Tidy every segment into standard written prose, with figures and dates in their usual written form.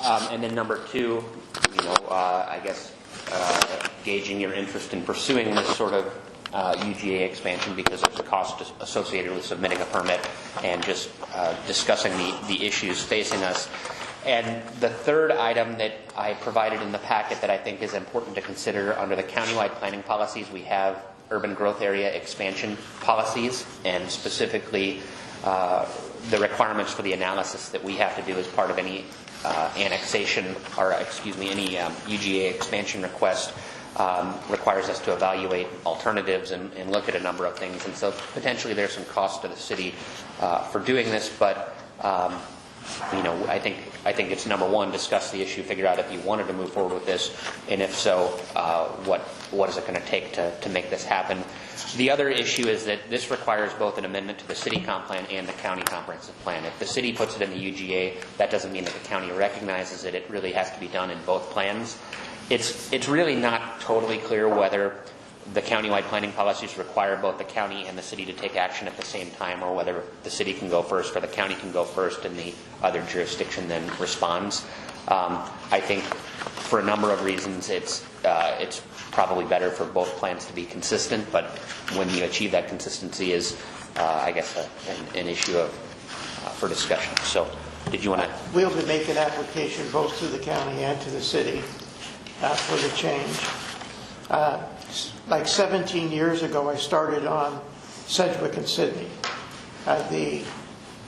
And then number two, I guess gauging your interest in pursuing this sort of UGA expansion because there's a cost associated with submitting a permit and just discussing the issues facing us. And the third item that I provided in the packet that I think is important to consider under the countywide planning policies, we have urban growth area expansion policies, and specifically the requirements for the analysis that we have to do as part of any annexation, or any UGA expansion request requires us to evaluate alternatives and look at a number of things. And so potentially there's some cost to the city for doing this, but I think it's number one, discuss the issue, figure out if you wanted to move forward with this, and if so, what is it going to take to make this happen. The other issue is that this requires both an amendment to the city comp plan and the county comprehensive plan. If the city puts it in the UGA, that doesn't mean that the county recognizes it. It really has to be done in both plans. It's really not totally clear whether the countywide planning policies require both the county and the city to take action at the same time, or whether the city can go first or the county can go first and the other jurisdiction then responds. I think for a number of reasons it's probably better for both plans to be consistent, but when you achieve that consistency is I guess an issue for discussion. So did you want to? We'll be making application both to the county and to the city for the change. Like 17 years ago, I started on Sedgwick and Sydney. The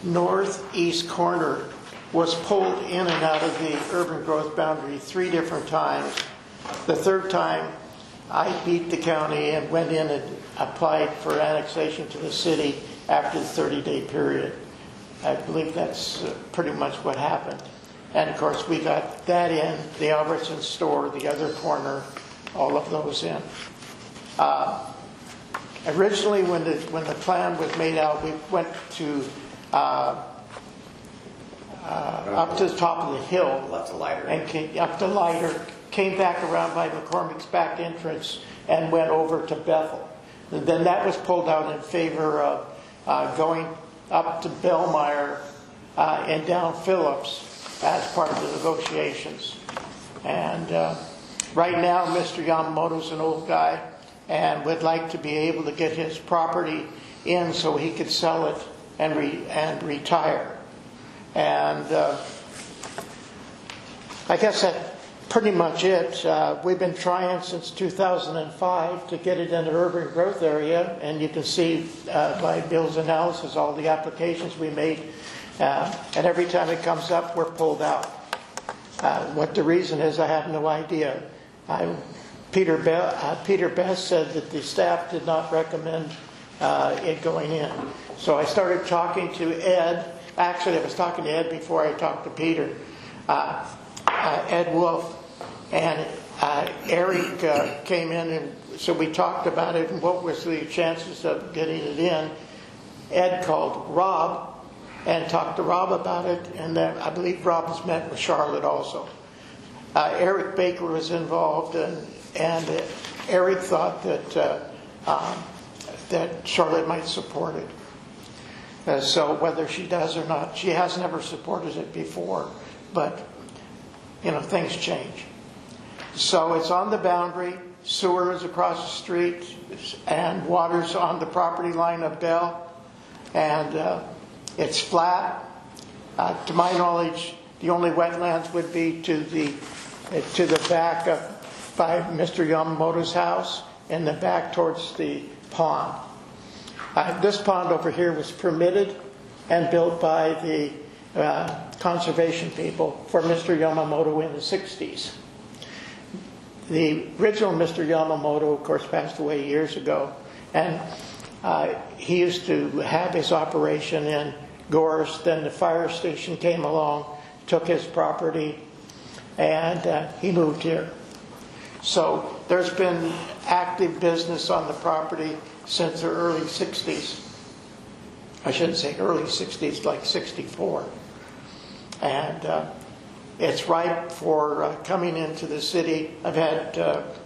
northeast corner was pulled in and out of the urban growth boundary 3 different times. The third time, I beat the county and went in and applied for annexation to the city after the 30-day period. I believe that's pretty much what happened. And of course, we got that in, the Albertson store, the other corner, all of those in. Originally, when the plan was made out, we went to up to the top of the hill, left to Leiter, and came up to Leiter, came back around by McCormick's back entrance, and went over to Bethel. And then that was pulled out in favor of going up to Bellmeyer and down Phillips as part of the negotiations. And right now, Mr. Yamamoto's an old guy and would like to be able to get his property in so he could sell it and retire. And I guess that's pretty much it. We've been trying since 2005 to get it in the urban growth area, and you can see by Bill's analysis all the applications we made, and every time it comes up, we're pulled out. What the reason is, I have no idea. Peter Best said that the staff did not recommend it going in. So I started talking to Ed. Actually, I was talking to Ed before I talked to Peter. Ed Wolf and Eric came in, and so we talked about it and what was the chances of getting it in. Ed called Rob and talked to Rob about it, and then I believe Rob has met with Charlotte also. Eric Baker was involved, and Eric thought that Charlotte might support it. So whether she does or not, she has never supported it before, but things change. So it's on the boundary, sewer is across the street, and water's on the property line of Bell, and it's flat. To my knowledge, the only wetlands would be to the back by Mr. Yamamoto's house and the back towards the pond. This pond over here was permitted and built by the conservation people for Mr. Yamamoto in the 60s. The original Mr. Yamamoto, of course, passed away years ago, and he used to have his operation in Gorse. Then the fire station came along, took his property, and he moved here. So there's been active business on the property since the early 60s. I shouldn't say early 60s, like 64. And it's ripe for coming into the city. I've had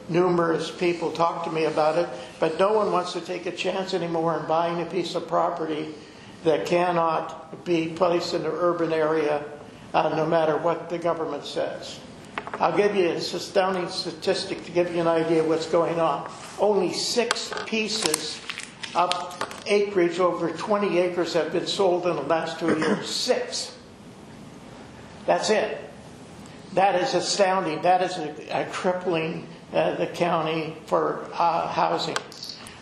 numerous people talk to me about it, but no one wants to take a chance anymore in buying a piece of property that cannot be placed in the urban area no matter what the government says. I'll give you this astounding statistic to give you an idea of what's going on. Only 6 pieces of acreage over 20 acres have been sold in the last 2 years. 6. That's it. That is astounding. That is a crippling the county for housing.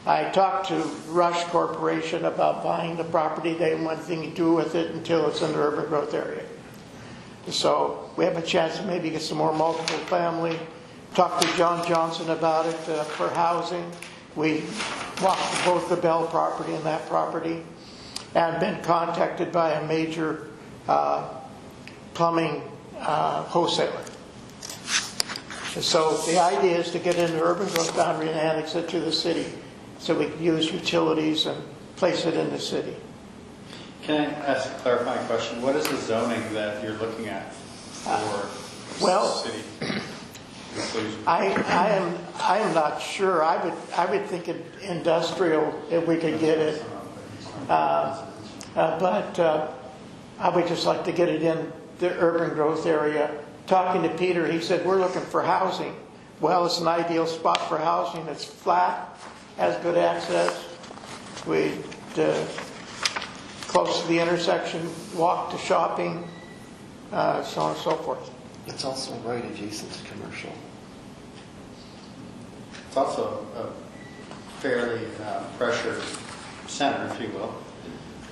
I talked to Rush Corporation about buying the property. They didn't want anything to do with it until it's in the urban growth area. So we have a chance to maybe get some more multiple family. Talked to John Johnson about it for housing. We walked both the Bell property and that property, and been contacted by a major plumbing wholesaler. So the idea is to get into urban growth boundary and annex it to the city, so we can use utilities and place it in the city. Can I ask a clarifying question? What is the zoning that you're looking at for city? I am not sure. I would think industrial if we could get it, but I would just like to get it in the urban growth area. Talking to Peter, he said we're looking for housing. Well, it's an ideal spot for housing. It's flat, has good access. We close to the intersection, walk to shopping, so on and so forth. It's also right adjacent to commercial. It's also a fairly pressured center, if you will.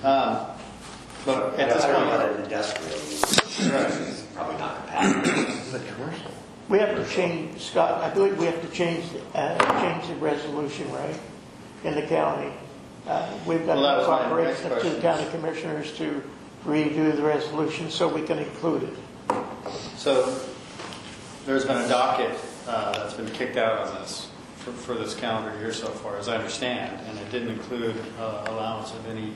But at this point, an industrial, it's probably not compatible. Is it commercial? We have to change, Scott, I believe we have to change the resolution, right, in the county. We've got Well, to that was my cooperate next with the 2 question. county commissioners to redo the resolution so we can include it. so there's been a docket that's been kicked out on this for this calendar year so far, as I understand, and it didn't include allowance of any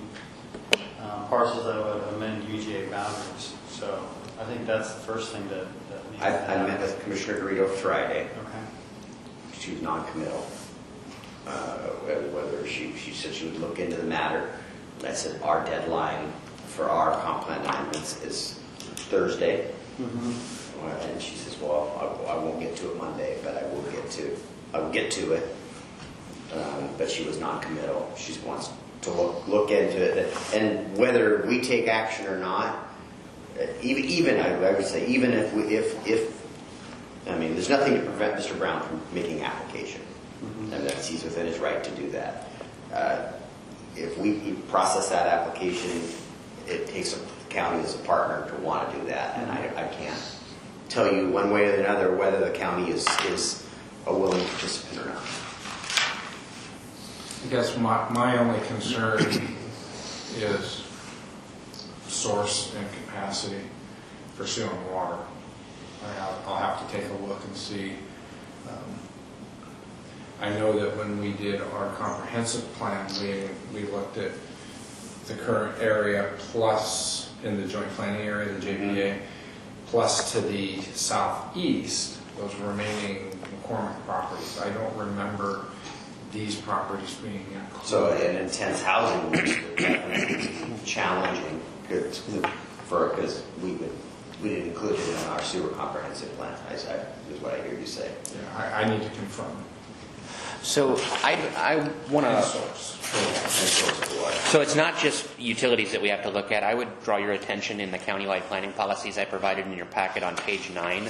parcels that would amend UGA boundaries. So I think that's the first thing that needs to I happen. met with Commissioner Garrido Friday. Okay. She was non-committal. Whether she said she would look into the matter. I said our deadline for our comp plan amendments is Thursday. Mm-hmm. And she says, well, I won't get to it Monday, but I will get to it. But she was non-committal. She wants to look into it, and whether we take action or not. Even I would say, even if I mean, there's nothing to prevent Mr. Brown from making application, and that he's within his right to do that. If we process that application, it takes the county as a partner to want to do that, and I can't tell you one way or another whether the county is a willing participant or not. I guess my only concern is source and capacity for sewer and water. I'll have to take a look and see. I know that when we did our comprehensive plan, we looked at the current area plus in the joint planning area, the JPA, plus to the southeast, those remaining McCormick properties. I don't remember these properties being included. So an intense housing would definitely be challenging because we didn't include it in our sewer comprehensive plan, is what I hear you say. Yeah, I need to confirm. So I want And to. source. So it's not just utilities that we have to look at. I would draw your attention in the countywide planning policies I provided in your packet on page 9.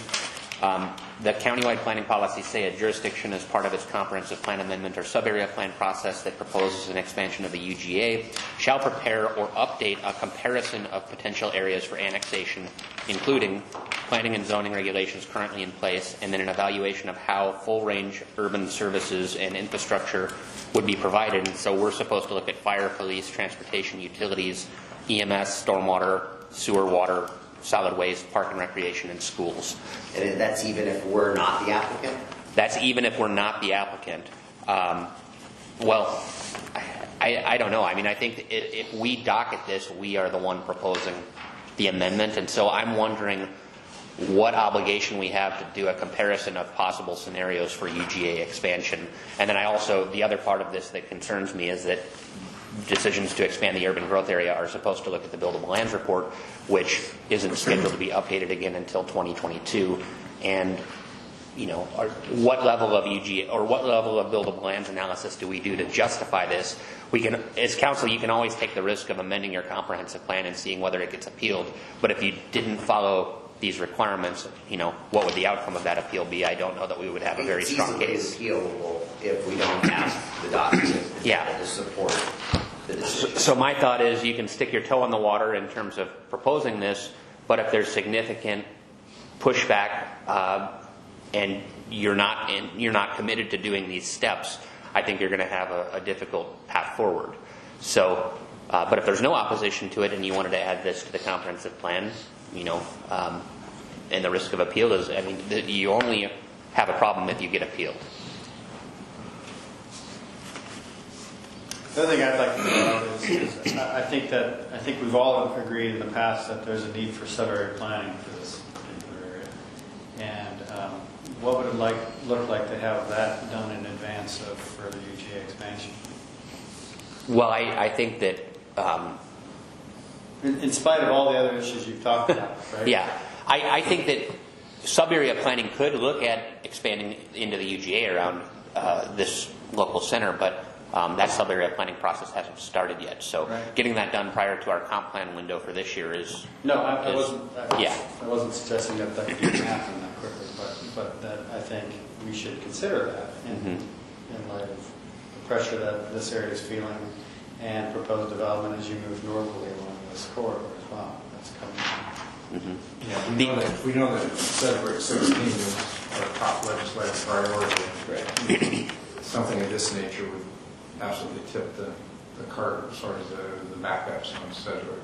The countywide planning policies say a jurisdiction as part of its comprehensive plan amendment or sub-area plan process that proposes an expansion of the UGA shall prepare or update a comparison of potential areas for annexation, including planning and zoning regulations currently in place, and then an evaluation of how full-range urban services and infrastructure would be provided. And so we're supposed to look at fire, police, transportation, utilities, EMS, stormwater, sewer, water, solid waste, park and recreation, and schools. And that's even if we're not the applicant? That's even if we're not the applicant. Well, I don't know. I mean, I think if we docket this, we are the one proposing the amendment. And so I'm wondering what obligation we have to do a comparison of possible scenarios for UGA expansion. And then the other part of this that concerns me is that decisions to expand the urban growth area are supposed to look at the buildable lands report, which isn't scheduled to be updated again until 2022. And, what level of UGA or what level of buildable lands analysis do we do to justify this? We can, as council, you can always take the risk of amending your comprehensive plan and seeing whether it gets appealed. But if you didn't follow these requirements, what would the outcome of that appeal be? I don't know that we would have a very strong case. It's easily appealable if we don't have the documents to support the decision. So my thought is you can stick your toe in the water in terms of proposing this, but if there's significant pushback and you're not committed to doing these steps, I think you're going to have a difficult path forward. So, but if there's no opposition to it and you wanted to add this to the comprehensive plan, and the risk of appeal is, you only have a problem if you get appealed. The other thing I'd like to point out is I think we've all agreed in the past that there's a need for sub-area planning for this particular area. And what would it look like to have that done in advance of further UGA expansion? Well, I think that in spite of all the other issues you've talked about, right? Yeah, I think that sub-area planning could look at expanding into the UGA around this local center, but that sub-area planning process hasn't started yet. So getting that done prior to our comp plan window for this year is... No, I wasn't suggesting that could happen that quickly, but that I think we should consider that in light of the pressure that this area is feeling and proposed development as you move northerly along this corridor as well. That's coming. Yeah, we know that Setbacks 16 is our top legislative priority. Something of this nature would absolutely tip the cart as far as the backups on Sedgwick,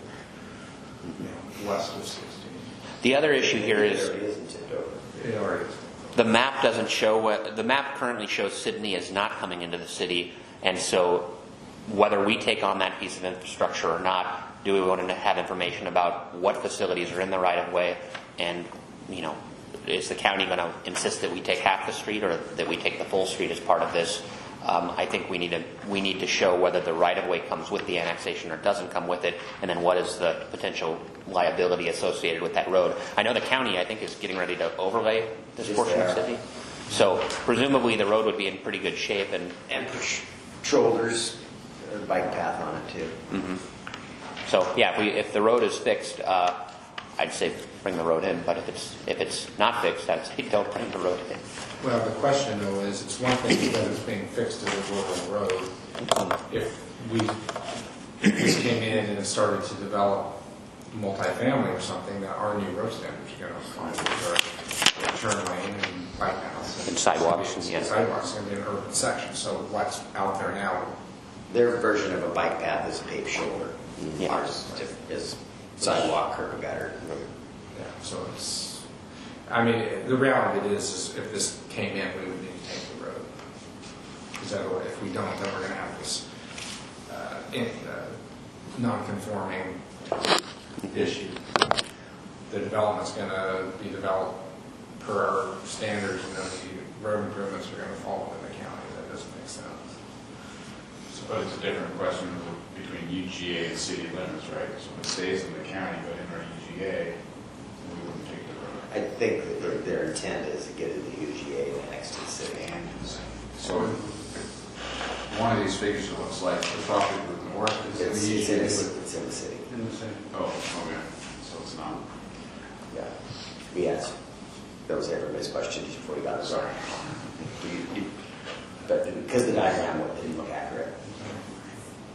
west of 16. The other issue here is It already is. the map doesn't show the map currently shows Sydney as not coming into the city, and so whether we take on that piece of infrastructure or not, do we want to have information about what facilities are in the right of way, and is the county going to insist that we take half the street or that we take the full street as part of this? I think we need to show whether the right of way comes with the annexation or doesn't come with it, and then what is the potential liability associated with that road. I know the county, I think, is getting ready to overlay this portion of Sydney, so presumably the road would be in pretty good shape and shoulders, a bike path on it too. So yeah, if the road is fixed, I'd say bring the road in. But if it's not fixed, I'd say don't bring the road in. Well, the question though is, it's one thing that it's being fixed as a rural road. If this came in and it started to develop multifamily or something, that our new road standards are going to apply to our turn lane and bike paths And sidewalks, yeah. Sidewalks going to be an urban section. So what's out there now? Their version of a bike path is a paved shoulder. Yeah. Ours is sidewalk, curb and gutter. Yeah, so it's, the reality of it is if this came in, we would need to take the road. Because otherwise, if we don't, then we're going to have this non-conforming issue. The development's going to be developed per our standards, and then the road improvements are going to fall within the county. That doesn't make sense. But it's a different question between UGA and city limits, right? So it stays in the county, but in our UGA, we wouldn't take the road. I think that their intent is to get it to UGA and next to the city. So one of these figures, it looks like the property to the north is in the UGA. It's in the city. In the city. Oh, okay. So it's not. Yeah. Yes. That was everybody's question before you got it. Sorry. But because the diagram didn't look accurate.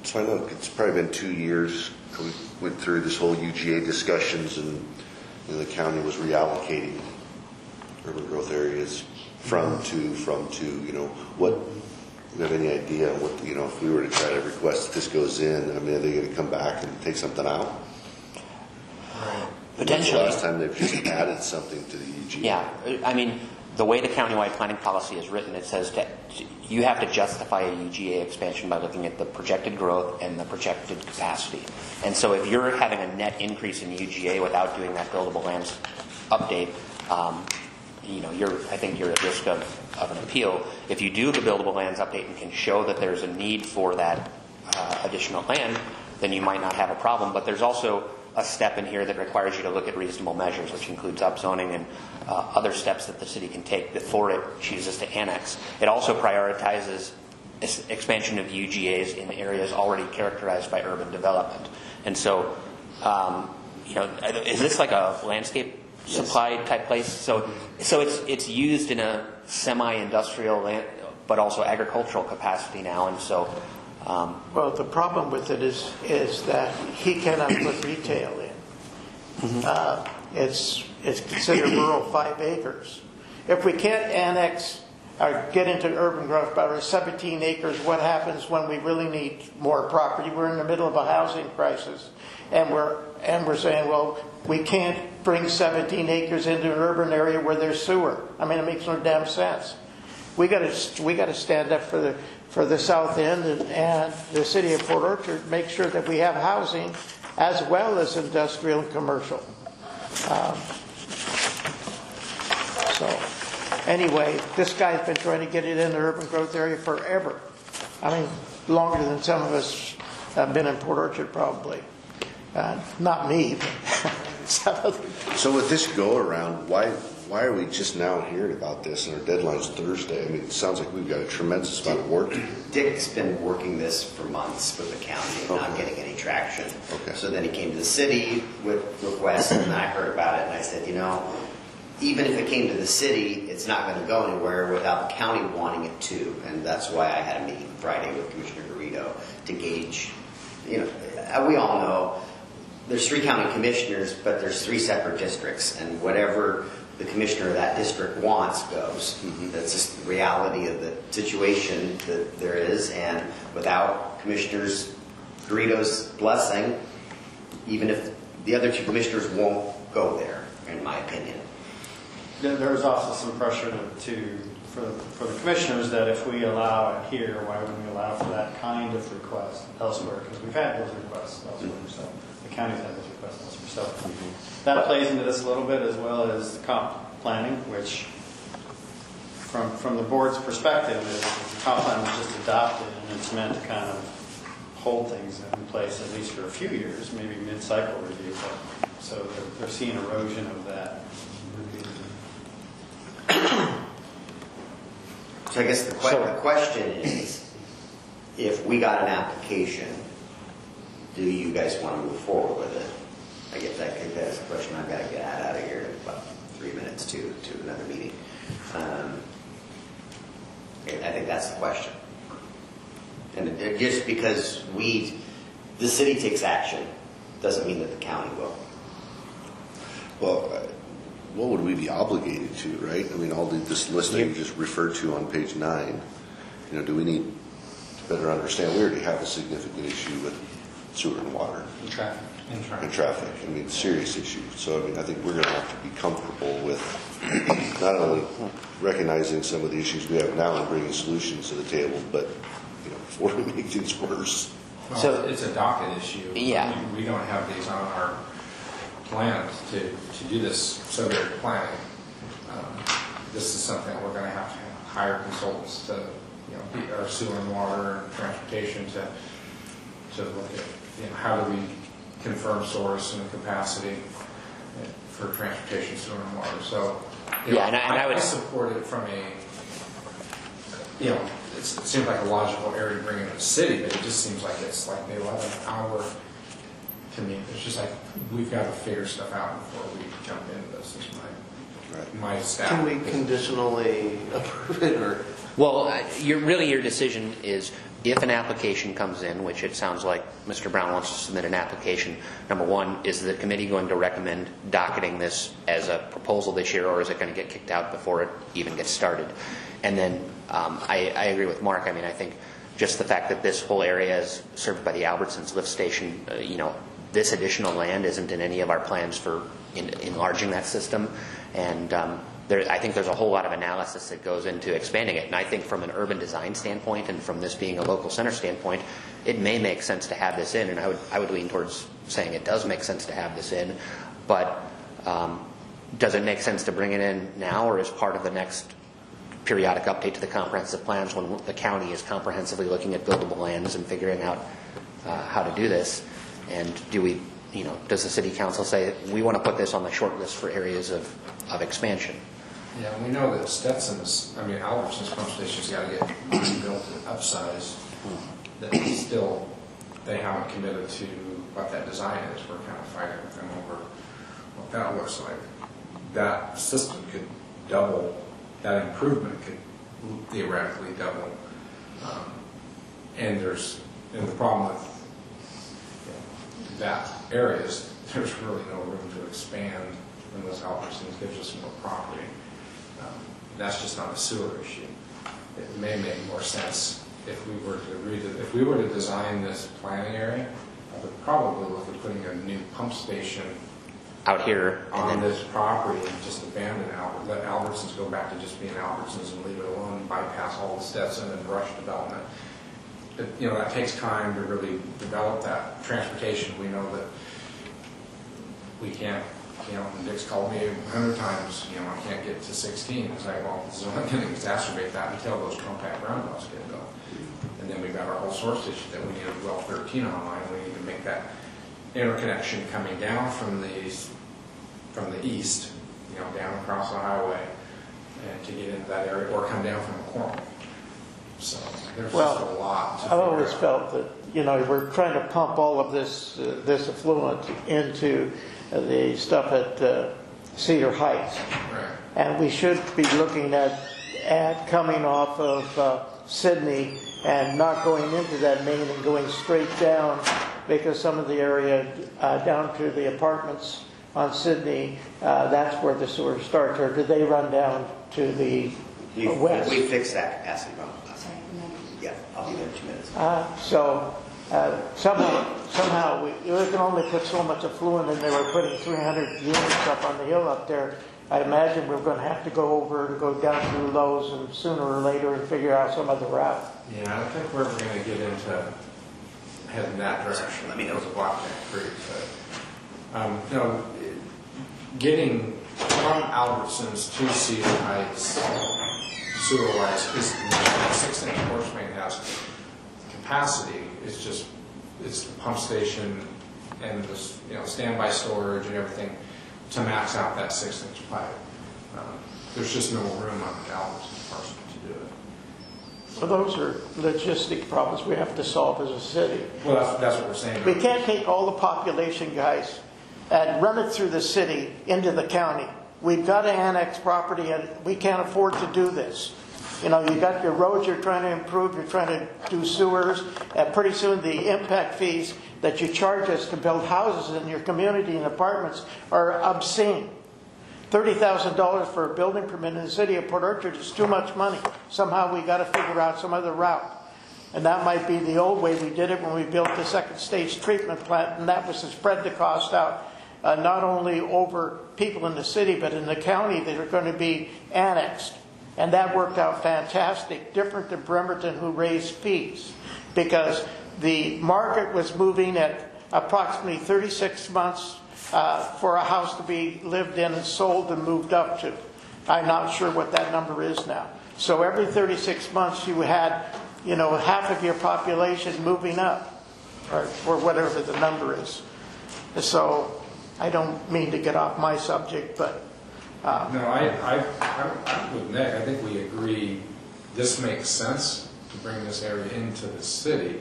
So I know it's probably been 2 years. We went through this whole UGA discussions, and the county was reallocating urban growth areas from to. What? Do you have any idea what? If we were to try to request that this goes in, are they going to come back and take something out? Potentially. When's the last time they've just added something to the UGA? Yeah, the way the countywide planning policy is written, it says that you have to justify a UGA expansion by looking at the projected growth and the projected capacity. And so if you're having a net increase in UGA without doing that buildable lands update, I think you're at risk of an appeal. If you do the buildable lands update and can show that there's a need for that additional land, then you might not have a problem. But there's also a step in here that requires you to look at reasonable measures, which includes upzoning and other steps that the city can take before it chooses to annex. It also prioritizes expansion of UGAs in areas already characterized by urban development. And so, is this like a landscape supply type place? So it's used in a semi-industrial land, but also agricultural capacity now. And so, Well, the problem with it is that he cannot put retail in. It's considered rural 5 acres. If we can't annex or get into urban growth by our 17 acres, what happens when we really need more property? We're in the middle of a housing crisis, and we're saying, well, we can't bring 17 acres into an urban area where there's sewer. I mean, it makes no damn sense. We got to stand up for the South End and the city of Port Orchard, make sure that we have housing as well as industrial and commercial. So anyway, this guy's been trying to get it in the urban growth area forever. I mean, longer than some of us have been in Port Orchard probably. Not me, but some other. So with this go around, why are we just now hearing about this and our deadline's Thursday? I mean, it sounds like we've got a tremendous amount of work to do. Dick's been working this for months with the county and not getting any traction. Okay. So then he came to the city with requests, and I heard about it, and I said, even if it came to the city, it's not going to go anywhere without the county wanting it to. And that's why I had a meeting Friday with Commissioner Garrido to gauge, we all know there's 3 county commissioners, but there's 3 separate districts, and whatever the commissioner of that district wants goes. That's just the reality of the situation that there is, and without Commissioners Garrido's blessing, even if the other 2 commissioners won't go there, in my opinion. There was also some pressure for the commissioners that if we allow it here, why wouldn't we allow for that kind of request elsewhere? Because we've had those requests elsewhere, so the county's had those requests elsewhere. So that plays into this a little bit, as well as the comp planning, which from the board's perspective, is the comp plan was just adopted and it's meant to kind of hold things in place at least for a few years, maybe mid-cycle review. So they're seeing erosion of that. So I guess the question is, if we got an application, do you guys want to move forward with it? I guess that's a question I've got to get out of here in about 3 minutes to another meeting. I think that's the question. And just because the city takes action doesn't mean that the county will. Well, what would we be obligated to, right? I mean, this list that you just referred to on page 9, do we need to better understand? We already have a significant issue with sewer and water. And traffic. And traffic. I mean, serious issue. So, I think we're going to have to be comfortable with not only recognizing some of the issues we have now and bringing solutions to the table, but, before we make things worse. Well, So- it's a docket issue. Yeah. We don't have these on our plans to do this subject planning. This is something we're going to have to hire consultants to, our sewer and water and transportation to look at, how do we confirm source and capacity for transportation, sewer and water. So, I would support it from it seems like a logical area to bring in the city, but it just seems like it's like the 11th hour to me. It's just like we've got to figure stuff out before we jump into this. Is my staff. Can we conditionally approve it, or? well, your decision is if an application comes in, which it sounds like Mr. Brown wants to submit an application. Number 1, is the committee going to recommend docketing this as a proposal this year, or is it going to get kicked out before it even gets started? And then I agree with Mark. I mean, I think just the fact that this whole area is served by the Albertsons lift station, this additional land isn't in any of our plans for enlarging that system. And I think there's a whole lot of analysis that goes into expanding it. And I think from an urban design standpoint and from this being a local center standpoint, it may make sense to have this in. And I would lean towards saying it does make sense to have this in. But does it make sense to bring it in now or as part of the next periodic update to the comprehensive plans when the county is comprehensively looking at buildable lands and figuring out how to do this. And does the city council say, we want to put this on the short list for areas of expansion? Yeah, we know that Albertson's pump station's got to get rebuilt and upsized. That still, they haven't committed to what that design is. We're kind of fighting with them over what that looks like. That system could double, that improvement could theoretically double. And the problem with that area is there's really no room to expand unless Albertsons gives us more property. That's just not a sewer issue. It may make more sense if we were to design this planning area. I would probably look at putting a new pump station out here on this property and just abandon let Albertsons go back to just being Albertsons and leave it alone, bypass all the Stetson and brush development. That takes time to really develop that transportation. We know that we can't, Dick's called me 100 times, I can't get to 16. It's like, well, this is only going to exacerbate that until those compact roundabouts get built. And then we've got our whole source issue that we need a well 13 online. We need to make that interconnection coming down from the east, down across the highway, and to get into that area, or come down from the corner. So there's just a lot to I've always figure out. felt that, we're trying to pump all of this affluent into the stuff at Cedar Heights. Right. And we should be looking at coming off of Sydney and not going into that main and going straight down, because some of the area down to the apartments on Sydney, that's where the sewer starts. Or do they run down to the west? We fixed that capacity problem. Yeah, I'll be there in 2 minutes. Somehow we can only put so much affluent in there. We're putting 300 units up on the hill up there. I imagine we're going to have to go down through Lowe's and sooner or later and figure out some other route. Yeah, I don't think we're ever going to get into heading that direction. Let me know. It was a block that creek, but getting from Albertsons to Cedar Heights sewer-wise is the 6-inch force main has capacity. It's the pump station and the standby storage and everything to max out that 6-inch pipe. There's just no room on the Albertsons parcel to do it. So those are logistic problems we have to solve as a city. Well, that's what we're saying. We can't take all the population, guys, and run it through the city into the county. We've got to annex property, and we can't afford to do this. You got your roads you're trying to improve, you're trying to do sewers, and pretty soon the impact fees that you charge us to build houses in your community and apartments are obscene. $30,000 for a building permit in the city of Port Orchard is too much money. Somehow we got to figure out some other route. And that might be the old way we did it when we built the second stage treatment plant, and that was to spread the cost out not only over people in the city but in the county that are going to be annexed. And that worked out fantastic, different than Bremerton, who raised fees, because the market was moving at approximately 36 months for a house to be lived in and sold and moved up to. I'm not sure what that number is now. So every 36 months you had, half of your population moving up, or whatever the number is. So I don't mean to get off my subject, but No, I'm with Nick. I think we agree this makes sense to bring this area into the city.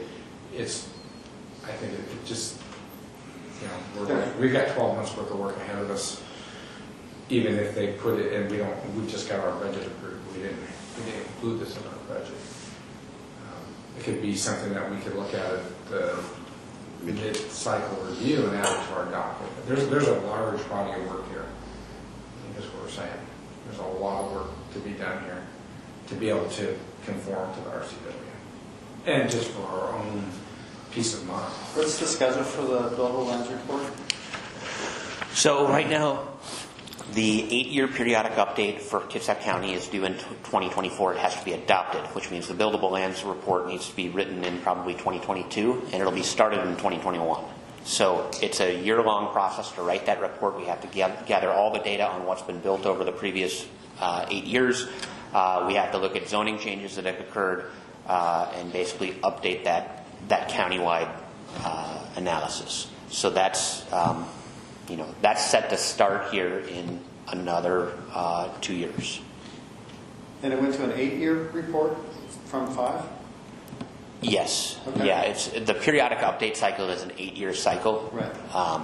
I think it just, we've got 12 months worth of work ahead of us. Even if they put it in, we just got our budget approved. We didn't include this in our budget. It could be something that we could look at the mid-cycle review and add it to our document. There's a large body of work here. Is what we're saying. There's a lot of work to be done here to be able to conform to the RCW. And just for our own peace of mind. What's the schedule for the buildable lands report? So right now, the 8-year periodic update for Kitsap County is due in 2024. It has to be adopted, which means the buildable lands report needs to be written in probably 2022, and it'll be started in 2021. So it's a year-long process to write that report. We have to gather all the data on what's been built over the previous 8 years. We have to look at zoning changes that have occurred and basically update that countywide analysis. So that's, that's set to start here in another 2 years. And it went to an 8-year report from 5? Yes. Okay. Yeah, it's the periodic update cycle is an 8-year cycle. Right.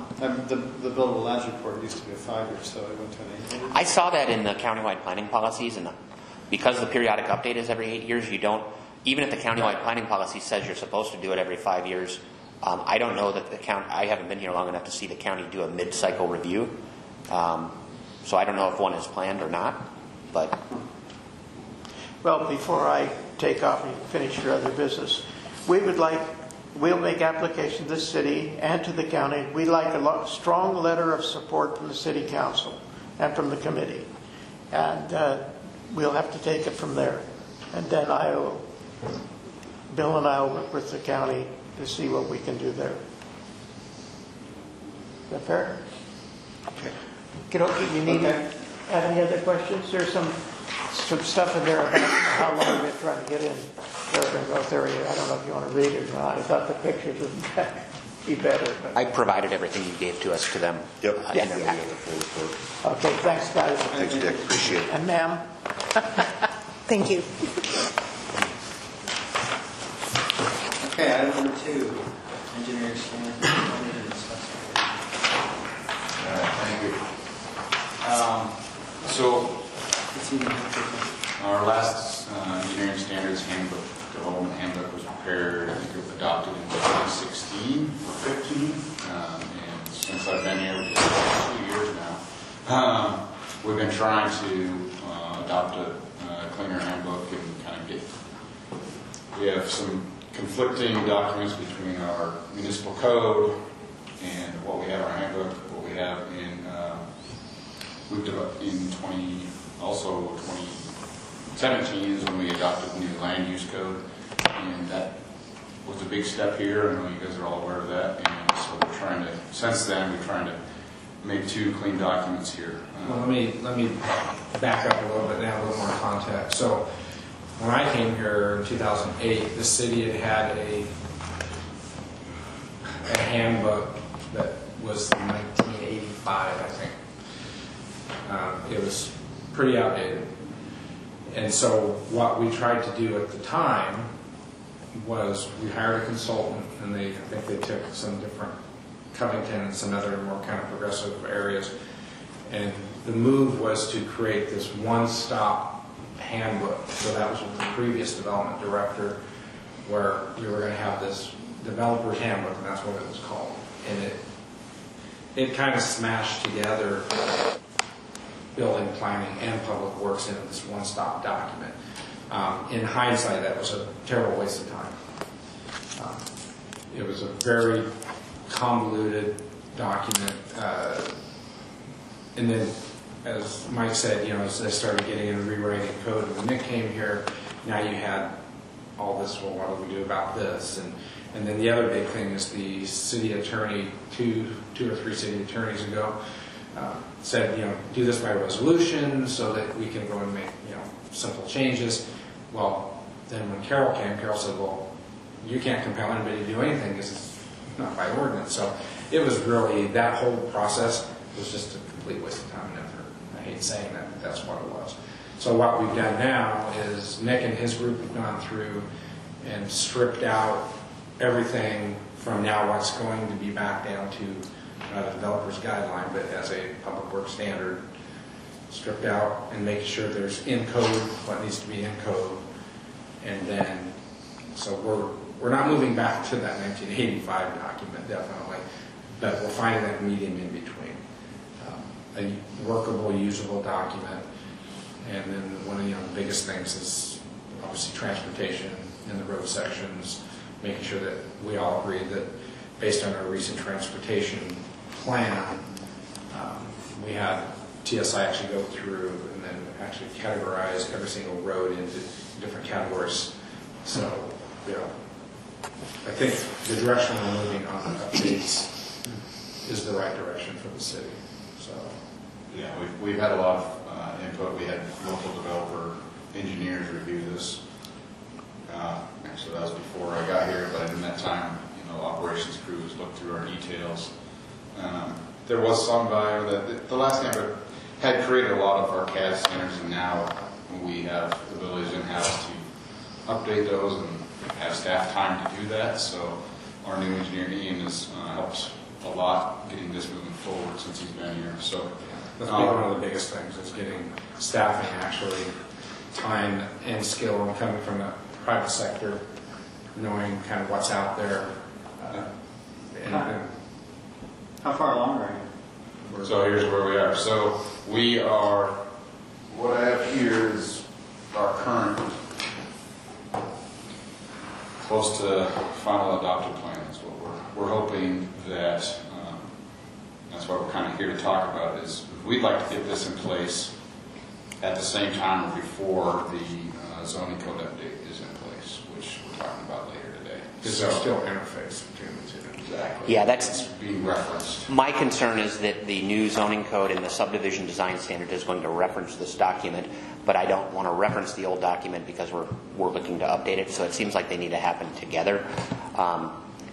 The buildable lands report used to be a 5-year, so it went to an 8-year. I saw that in the countywide planning policies, and because the periodic update is every 8 years, you don't, even if the countywide planning policy says you're supposed to do it every 5 years, I don't know that I haven't been here long enough to see the county do a mid-cycle review. So I don't know if one is planned or not, but. Well, before I take off and finish your other business, we'll make application to the city and to the county. We'd like a strong letter of support from the city council and from the committee. And we'll have to take it from there. And then Bill and I will work with the county to see what we can do there. Is that fair? Okay. You need have any other questions? There's some stuff in there about how long we've been trying to get in the urban growth area. I don't know if you want to read it or not. I thought the pictures would be better. But. I provided everything you gave to us to them. Yep. In their packet. Okay, thanks, guys. Thanks, Dick. Appreciate it. And ma'am? Thank you. Okay, item number 2, engineering standards. All right, thank you. So our last engineering standards handbook, development handbook, was prepared, I think it was adopted in 2016 or 15. And since I've been here, which is 2 years now, we've been trying to adopt a cleaner handbook and kind of we have some conflicting documents between our municipal code and what we have in our handbook, what we have in, also 2017 is when we adopted the new land use code, and that was a big step here. I know you guys are all aware of that, and so we're trying to, since then, we're trying to make 2 clean documents here. Well, let me back up a little bit now, a little more context. So when I came here in 2008, the city had a handbook that was 1985, I think. It was pretty outdated. And so what we tried to do at the time was we hired a consultant, and I think they took some different Covington and some other more kind of progressive areas. And the move was to create this one-stop handbook. So that was with the previous development director, where we were going to have this developer's handbook, and that's what it was called. And it kind of smashed together building, planning, and public works into this one-stop document. In hindsight, that was a terrible waste of time. It was a very convoluted document. And then, as Mike said, as they started getting into rewriting code, when Nick came here, now you had all this, well, what do we do about this? And then the other big thing is the city attorney, two or three city attorneys ago, said, do this by resolution so that we can go and make, simple changes. Well, then when Carol came, Carol said, well, you can't compel anybody to do anything because it's not by ordinance. So it was really, that whole process was just a complete waste of time and effort. I hate saying that, but that's what it was. So what we've done now is Nick and his group have gone through and stripped out everything from now what's going to be back down to the developer's guideline, but as a public works standard, stripped out and making sure there's in code what needs to be in code. And then, so we're not moving back to that 1985 document, definitely, but we're finding that medium in between. A workable, usable document. And then one of the biggest things is obviously transportation in the road sections, making sure that we all agree that based on our recent transportation plan, we had TSI actually go through and then actually categorize every single road into different categories. So, I think the direction we're moving on updates is the right direction for the city. So, yeah, we've had a lot of input. We had local developer engineers review this. Actually, that was before I got here, but in that time, operations crews looked through our details. There was some value that the last neighbor had created a lot of our CAD standards, and now we have the abilities in-house to update those and have staff time to do that. So our new engineer, Ian, has helped a lot getting this moving forward since he's been here. So That's been one of the biggest things, is getting staffing, actually, time and skill, and coming from the private sector, knowing kind of what's out there. How far along are you? So here's where we are. So we are, what I have here is our current, close to final adopted plan is what we're hoping that, that's why we're kind of here to talk about it, is we'd like to get this in place at the same time or before the zoning code update is in place, which we're talking about later today. Because there's still interface between the two. Exactly. Yeah, It's being referenced. My concern is that the new zoning code and the subdivision design standard is going to reference this document, but I don't want to reference the old document because we're looking to update it, so it seems like they need to happen together.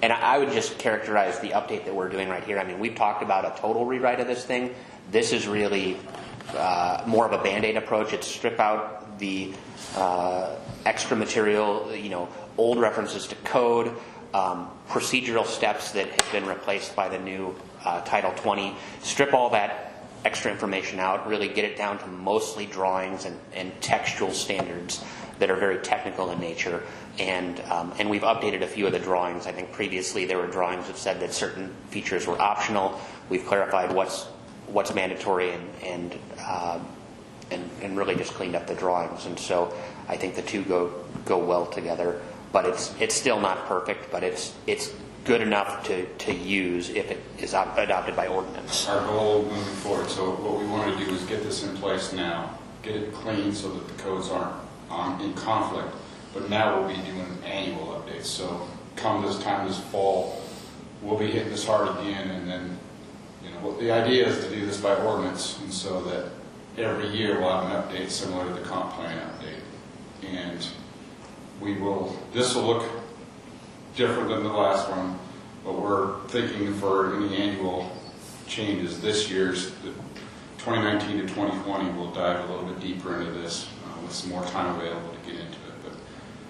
And I would just characterize the update that we're doing right here. I mean, we've talked about a total rewrite of this thing. This is really more of a Band-Aid approach. It's strip out the extra material, old references to code, procedural steps that have been replaced by the new Title 20, strip all that extra information out, really get it down to mostly drawings and textual standards that are very technical in nature. And we've updated a few of the drawings. I think previously there were drawings that said that certain features were optional. We've clarified what's mandatory and really just cleaned up the drawings. And so I think the two go well together. But it's still not perfect, but it's good enough to use if it is adopted by ordinance. Our goal moving forward, so what we want to do is get this in place now, get it clean so that the codes aren't in conflict, but now we'll be doing annual updates. So come this time this fall, we'll be hitting this hard again, and then, the idea is to do this by ordinance, and so that every year we'll have an update similar to the comp plan update. And this will look different than the last one, but we're thinking for any annual changes this year's, the 2019 to 2020, we'll dive a little bit deeper into this with some more time available to get into it. But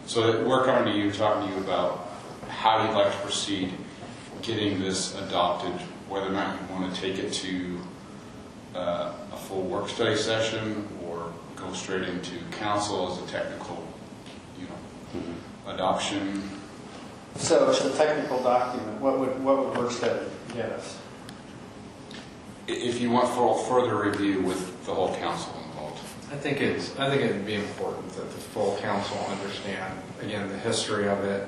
so that we're coming to you, talking to you about how you'd like to proceed getting this adopted, whether or not you want to take it to a full work study session or go straight into council as a technical adoption. So it's a technical document. What would work study get us? If you want further review with the whole council involved. I think it'd be important that the full council understand, again, the history of it,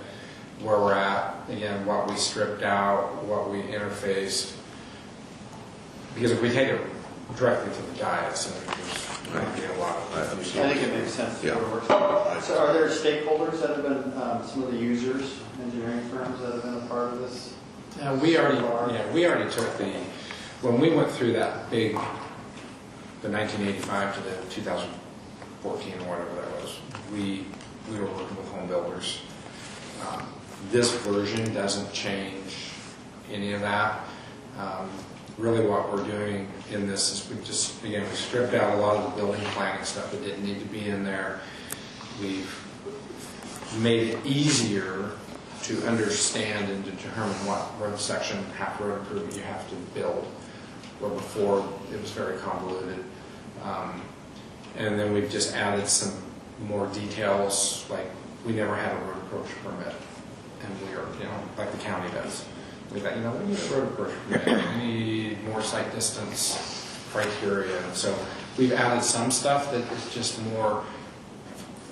where we're at, again, what we stripped out, what we interfaced. Because if we take it directly to the dais, then there's going to be a lot of confusion. I think it makes sense to Yeah. go to work study. So are there stakeholders that have been, some of the users, engineering firms that have been a part of this? We already took when we went through that big, the 1985 to the 2014 or whatever that was, we were working with home builders. This version doesn't change any of that. Really what we're doing in this is we stripped out a lot of the building planning stuff that didn't need to be in there. We've made it easier to understand and to determine what road section, half road improvement you have to build, where before it was very convoluted. And then we've just added some more details, like we never had a road approach permit, and we are, like the county does. We thought, we need a road approach permit, we need more site distance criteria. And so we've added some stuff that is just more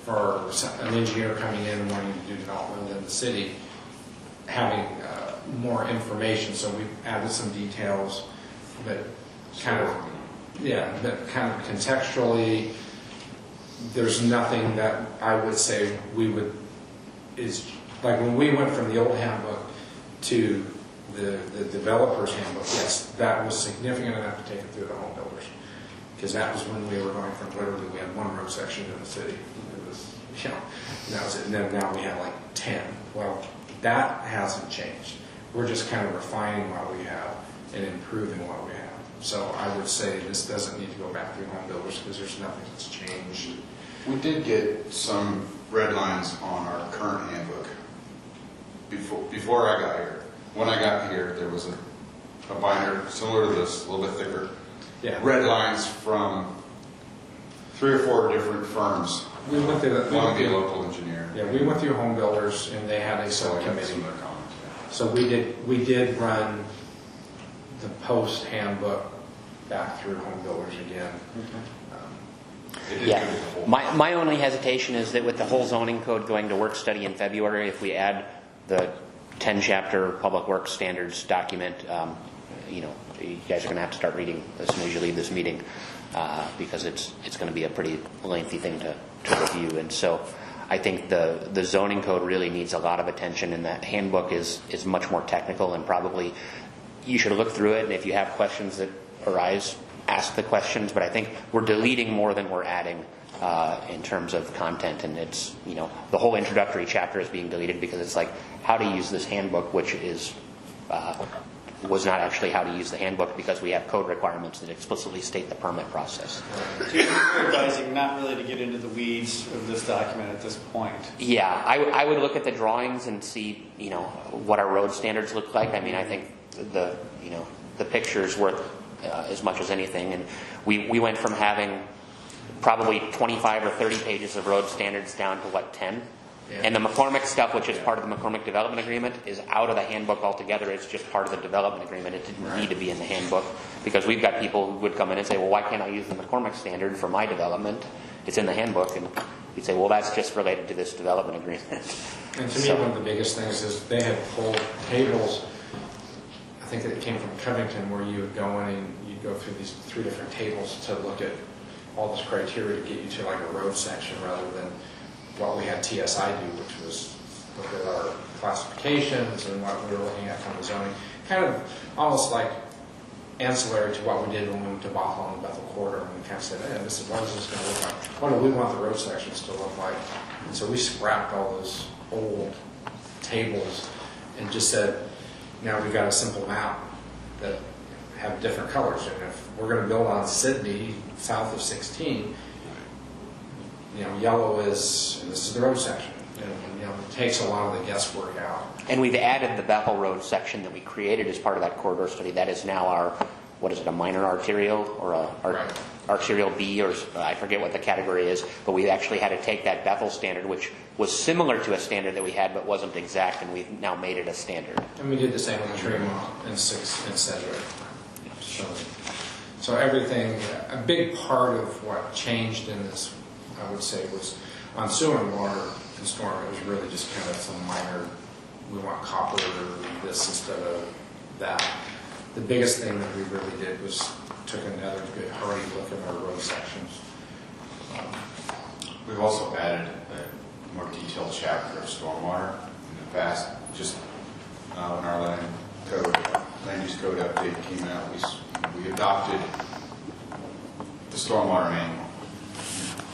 for an engineer coming in and wanting to do development in the city, having more information. So we've added some details that kind of contextually, there's nothing that I would say is like when we went from the old handbook to the developer's handbook, yes, that was significant enough to take it through the home builders. Because that was when we were going from literally, we had one road section in the city, you know, and that was it. And then now we have like 10. Well, that hasn't changed. We're just kind of refining what we have and improving what we have. So I would say this doesn't need to go back through home builders because there's nothing that's changed. We did get some red lines on our current handbook before I got here. When I got here, there was a binder similar to this, a little bit thicker. Yeah. Red lines from 3 or 4 different firms. We went through One would be a local engineer. Yeah, we went through home builders and they had a So I got subcommittee. similar comments. Yeah. So we did run the post handbook back through home builders again. It did Yeah. go to the whole- My only hesitation is that with the whole zoning code going to work study in February, if we add the 10-chapter public works standards document, you guys are going to have to start reading as soon as you leave this meeting, because it's going to be a pretty lengthy thing to review. And so I think the zoning code really needs a lot of attention, and that handbook is much more technical, and probably you should look through it, and if you have questions that arise, ask the questions. But I think we're deleting more than we're adding in terms of content, and it's, the whole introductory chapter is being deleted because it's like how to use this handbook, which is was not actually how to use the handbook, because we have code requirements that explicitly state the permit process. So you're advising not really to get into the weeds of this document at this point. Yeah, I would look at the drawings and see, what our road standards look like. I mean, I think the picture is worth as much as anything. And we went from having probably 25 or 30 pages of road standards down to 10? Yeah. And the McCormick stuff, which is part of the McCormick Development Agreement, is out of the handbook altogether. It's just part of the development agreement. It didn't need to be in the handbook, because we've got people who would come in and say, well, why can't I use the McCormick standard for my development? It's in the handbook. And we'd say, well, that's just related to this development agreement. And to me, one of the biggest things is they had pulled tables. I think it came from Covington, where you would go in and you'd go through these 3 different tables to look at all this criteria to get you to like a road section, rather than what we had TSI do, which was look at our classifications and what we were looking at from the zoning. Kind of almost like ancillary to what we did when we went to Bothell and Bethel Corridor, and we kind of said, hey, this is what is this going to look like? What do we want the road sections to look like? And so we scrapped all those old tables and just said, now we've got a simple map that have different colors. And if we're going to build on Sydney south of 16, yellow is, and this is the road section. And, it takes a lot of the guesswork out. And we've added the Bethel Road section that we created as part of that corridor study. That is now our, a minor arterial, or Right. arterial B, or I forget what the category is, but we actually had to take that Bethel standard, which was similar to a standard that we had but wasn't exact, and we've now made it a standard. And we did the same with Tremont and Sedgwick. So everything, a big part of what changed in this, I would say, was on sewer and water and storm. It was really just kind of some minor, we want copper or this instead of that. The biggest thing that we really did was took another good hearty look at our road sections. We've also added a more detailed chapter of stormwater in the past. Just when our land use code update came out, we adopted the stormwater manual,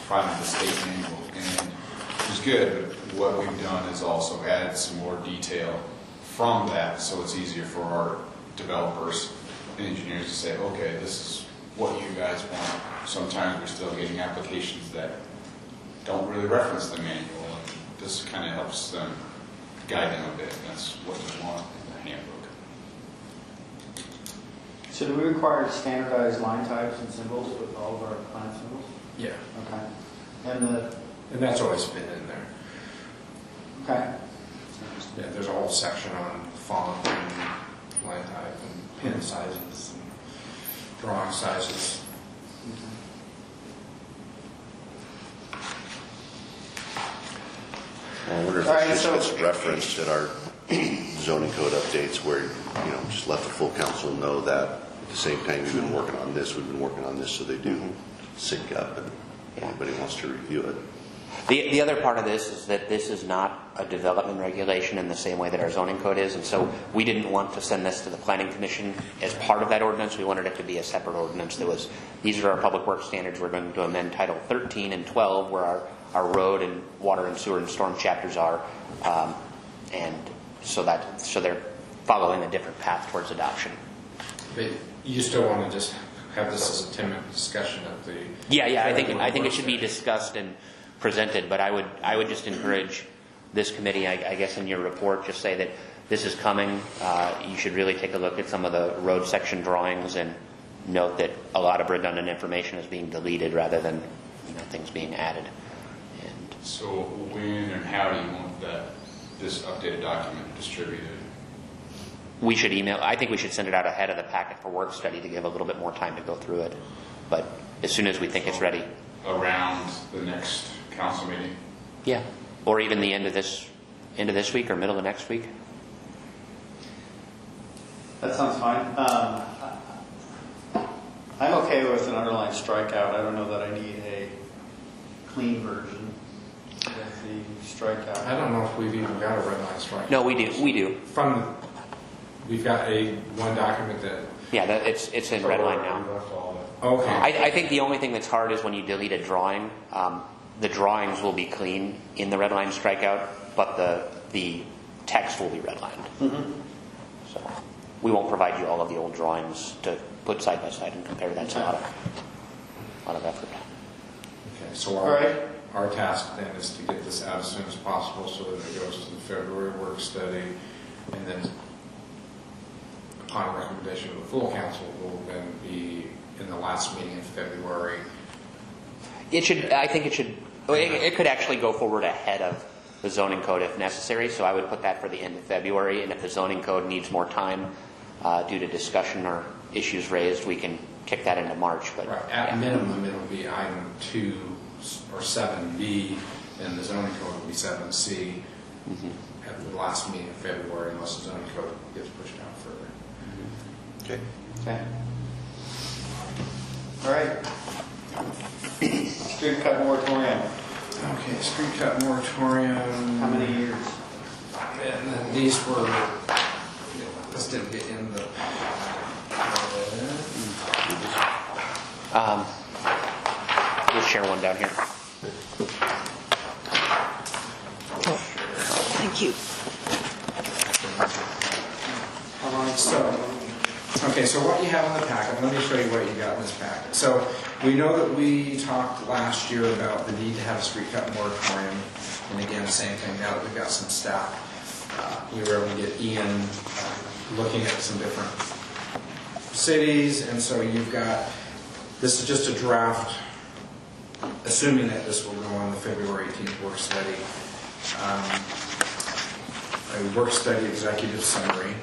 filed the state manual, and it was good. But what we've done is also added some more detail from that, so it's easier for our developers and engineers to say, okay, this is what you guys want. Sometimes we're still getting applications that don't really reference the manual, and this kind of helps them guide them a bit. That's what we want in the handbook. So do we require standardized line types and symbols with all of our plan symbols? Yeah. Okay. And that's always been in there. okay. Yeah, there's a whole section on font and line type and pen sizes and drawing sizes. I wonder if All right, it so- gets referenced in our zoning code updates where, just let the full council know that at the same time we've been working on this, so they do sync up and anybody wants to review it. The other part of this is that this is not a development regulation in the same way that our zoning code is, and so we didn't want to send this to the Planning Commission as part of that ordinance. We wanted it to be a separate ordinance that was, these are our public works standards. We're going to amend Title 13 and 12, where our road and water and sewer and storm chapters are, and so they're following a different path towards adoption. But you still want to just have this as a 10-minute discussion at the... Yeah, I think it should be discussed and presented, but I would just encourage this committee, I guess in your report, just say that this is coming. You should really take a look at some of the road section drawings and note that a lot of redundant information is being deleted rather than things being added. And So when and how do you want this updated document distributed? we should email. I think we should send it out ahead of the packet for work study to give a little bit more time to go through it. But as soon as we think it's ready. Around the next council meeting? Yeah. Or even the end of this week or middle of next week. That sounds fine. I'm okay with an underlined strikeout. I don't know that I need a clean version of the strikeout. I don't know if we've even got a red line strike. No, we do. We've got one document that... Yeah, it's in red line now. Okay. I think the only thing that's hard is when you delete a drawing. The drawings will be clean in the red line strikeout, but the text will be redlined. Mm-hmm. So we won't provide you all of the old drawings to put side by side and compare. That's a lot of effort. Okay, so All right. our task then is to get this out as soon as possible so that it goes to the February work study, and then upon recommendation of the full council will then be in the last meeting in February. It could actually go forward ahead of the zoning code if necessary, so I would put that for the end of February, and if the zoning code needs more time due to discussion or issues raised, we can kick that into March. But Right. At minimum, it'll be item 2 or 7B, and the zoning code will be 7C at the last meeting in February, unless the zoning code gets pushed out further. Okay. Okay. All right. Street cut moratorium. Okay, street cut moratorium. How many years? And then these were, this didn't get in the... we'll share one down here. Thank you. So what you have in the packet, let me show you what you got in this packet. So we know that we talked last year about the need to have a street cut moratorium. And again, same thing, now that we've got some staff, we were able to get Ian looking at some different cities. And so you've got, this is just a draft, assuming that this will go on the February 18th work study. A work study executive summary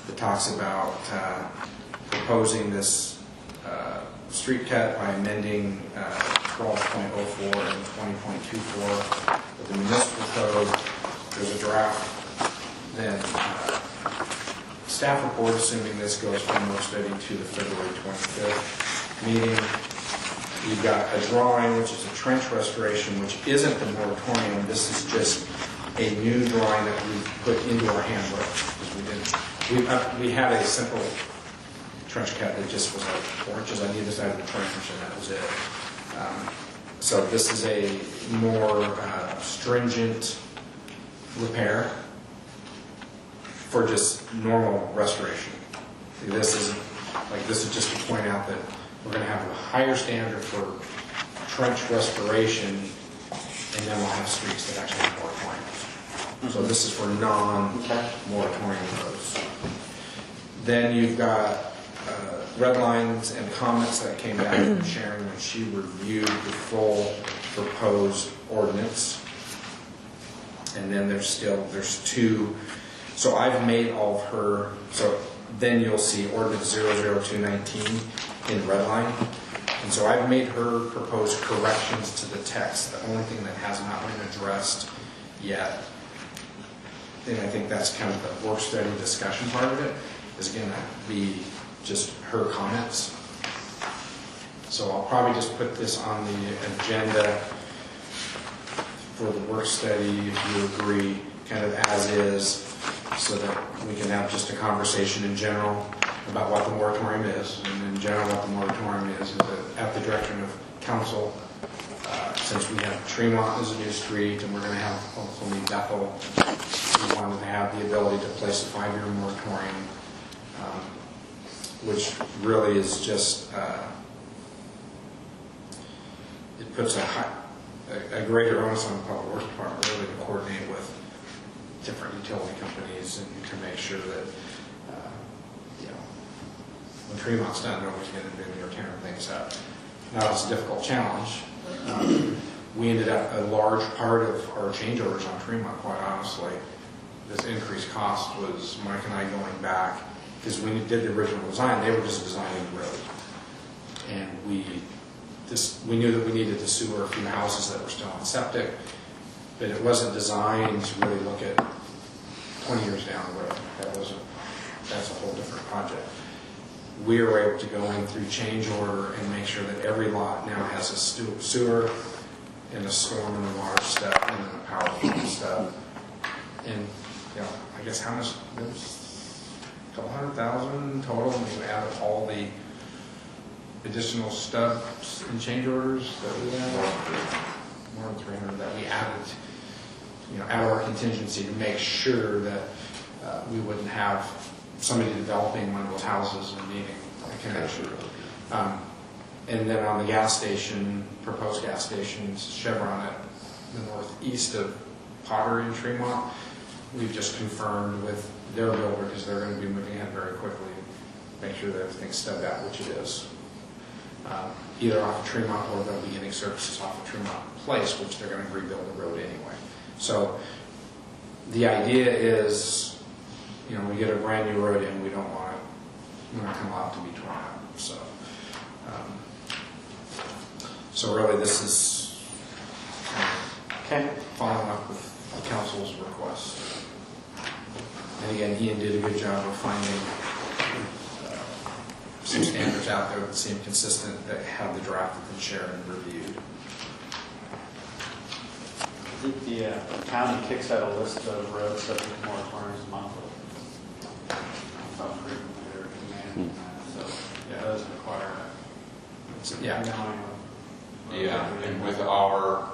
that talks about proposing this street cut by amending 12.04 and 20.24 of the municipal code. There's a draft, then staff report, assuming this goes from work study to the February 25th meeting. You've got a drawing, which is a trench restoration, which isn't the moratorium. This is just a new drawing that we put into our handbook. We had a simple trench cut that just was like 4 inches on either side of the trench, and that was it. So this is a more stringent repair for just normal restoration. This is just to point out that we're going to have a higher standard for trench restoration, and then we'll have streets that actually have moratoriums. So this is for non-moratorium roads. Then you've got red lines and comments that came back from Sharon when she reviewed the full proposed ordinance. And then there's 2. So I've made all of her, so then you'll see ordinance 00219 in red line. And so I've made her propose corrections to the text. The only thing that has not been addressed yet, and I think that's kind of the work study discussion part of it, is going to be just her comments. So I'll probably just put this on the agenda for the work study, if you agree, kind of as is, so that we can have just a conversation in general about what the moratorium is. And in general, what the moratorium is that at the direction of council, since we have Tremont as a new street and we're going to have hopefully Bethel, we wanted to have the ability to place a 5-year moratorium, which really is just, it puts a greater onus on the public works department really to coordinate with different utility companies and to make sure that, when Tremont's done, nobody's going to be tearing things up. Now, it's a difficult challenge. We ended up, a large part of our change orders on Tremont, quite honestly, this increased cost was Mike and I going back, because when we did the original design, they were just designing the road. And we knew that we needed to sewer a few houses that were still on septic, but it wasn't designed to really look at 20 years down the road. That's a whole different project. We were able to go in through change order and make sure that every lot now has a sewer and a storm and a water step and then a power plant step. And, I guess how much, there was a couple $100,000 total, and we added all the additional stubs and change orders that we had. More than 300 that we added, out of our contingency to make sure that we wouldn't have somebody developing one of those houses and needing a connection. And then on the gas station, proposed gas stations, Chevron at the northeast of Pottery and Tremont, we've just confirmed with their builder, because they're going to be moving ahead very quickly, make sure that everything's stubbed out, which it is. Either off of Tremont, or they'll be getting services off of Tremont Place, which they're going to rebuild the road anyway. So the idea is, we get a brand new road in, we don't want it, we're not going to allow it to be torn out. So really this is following up with the council's request. And again, Ian did a good job of finding some standards out there that seem consistent, that have the draft that the chairman reviewed. I think the county kicks out a list of roads subject to moratoriums monthly. How frequently they're demanding that, so it does require Yeah, and with our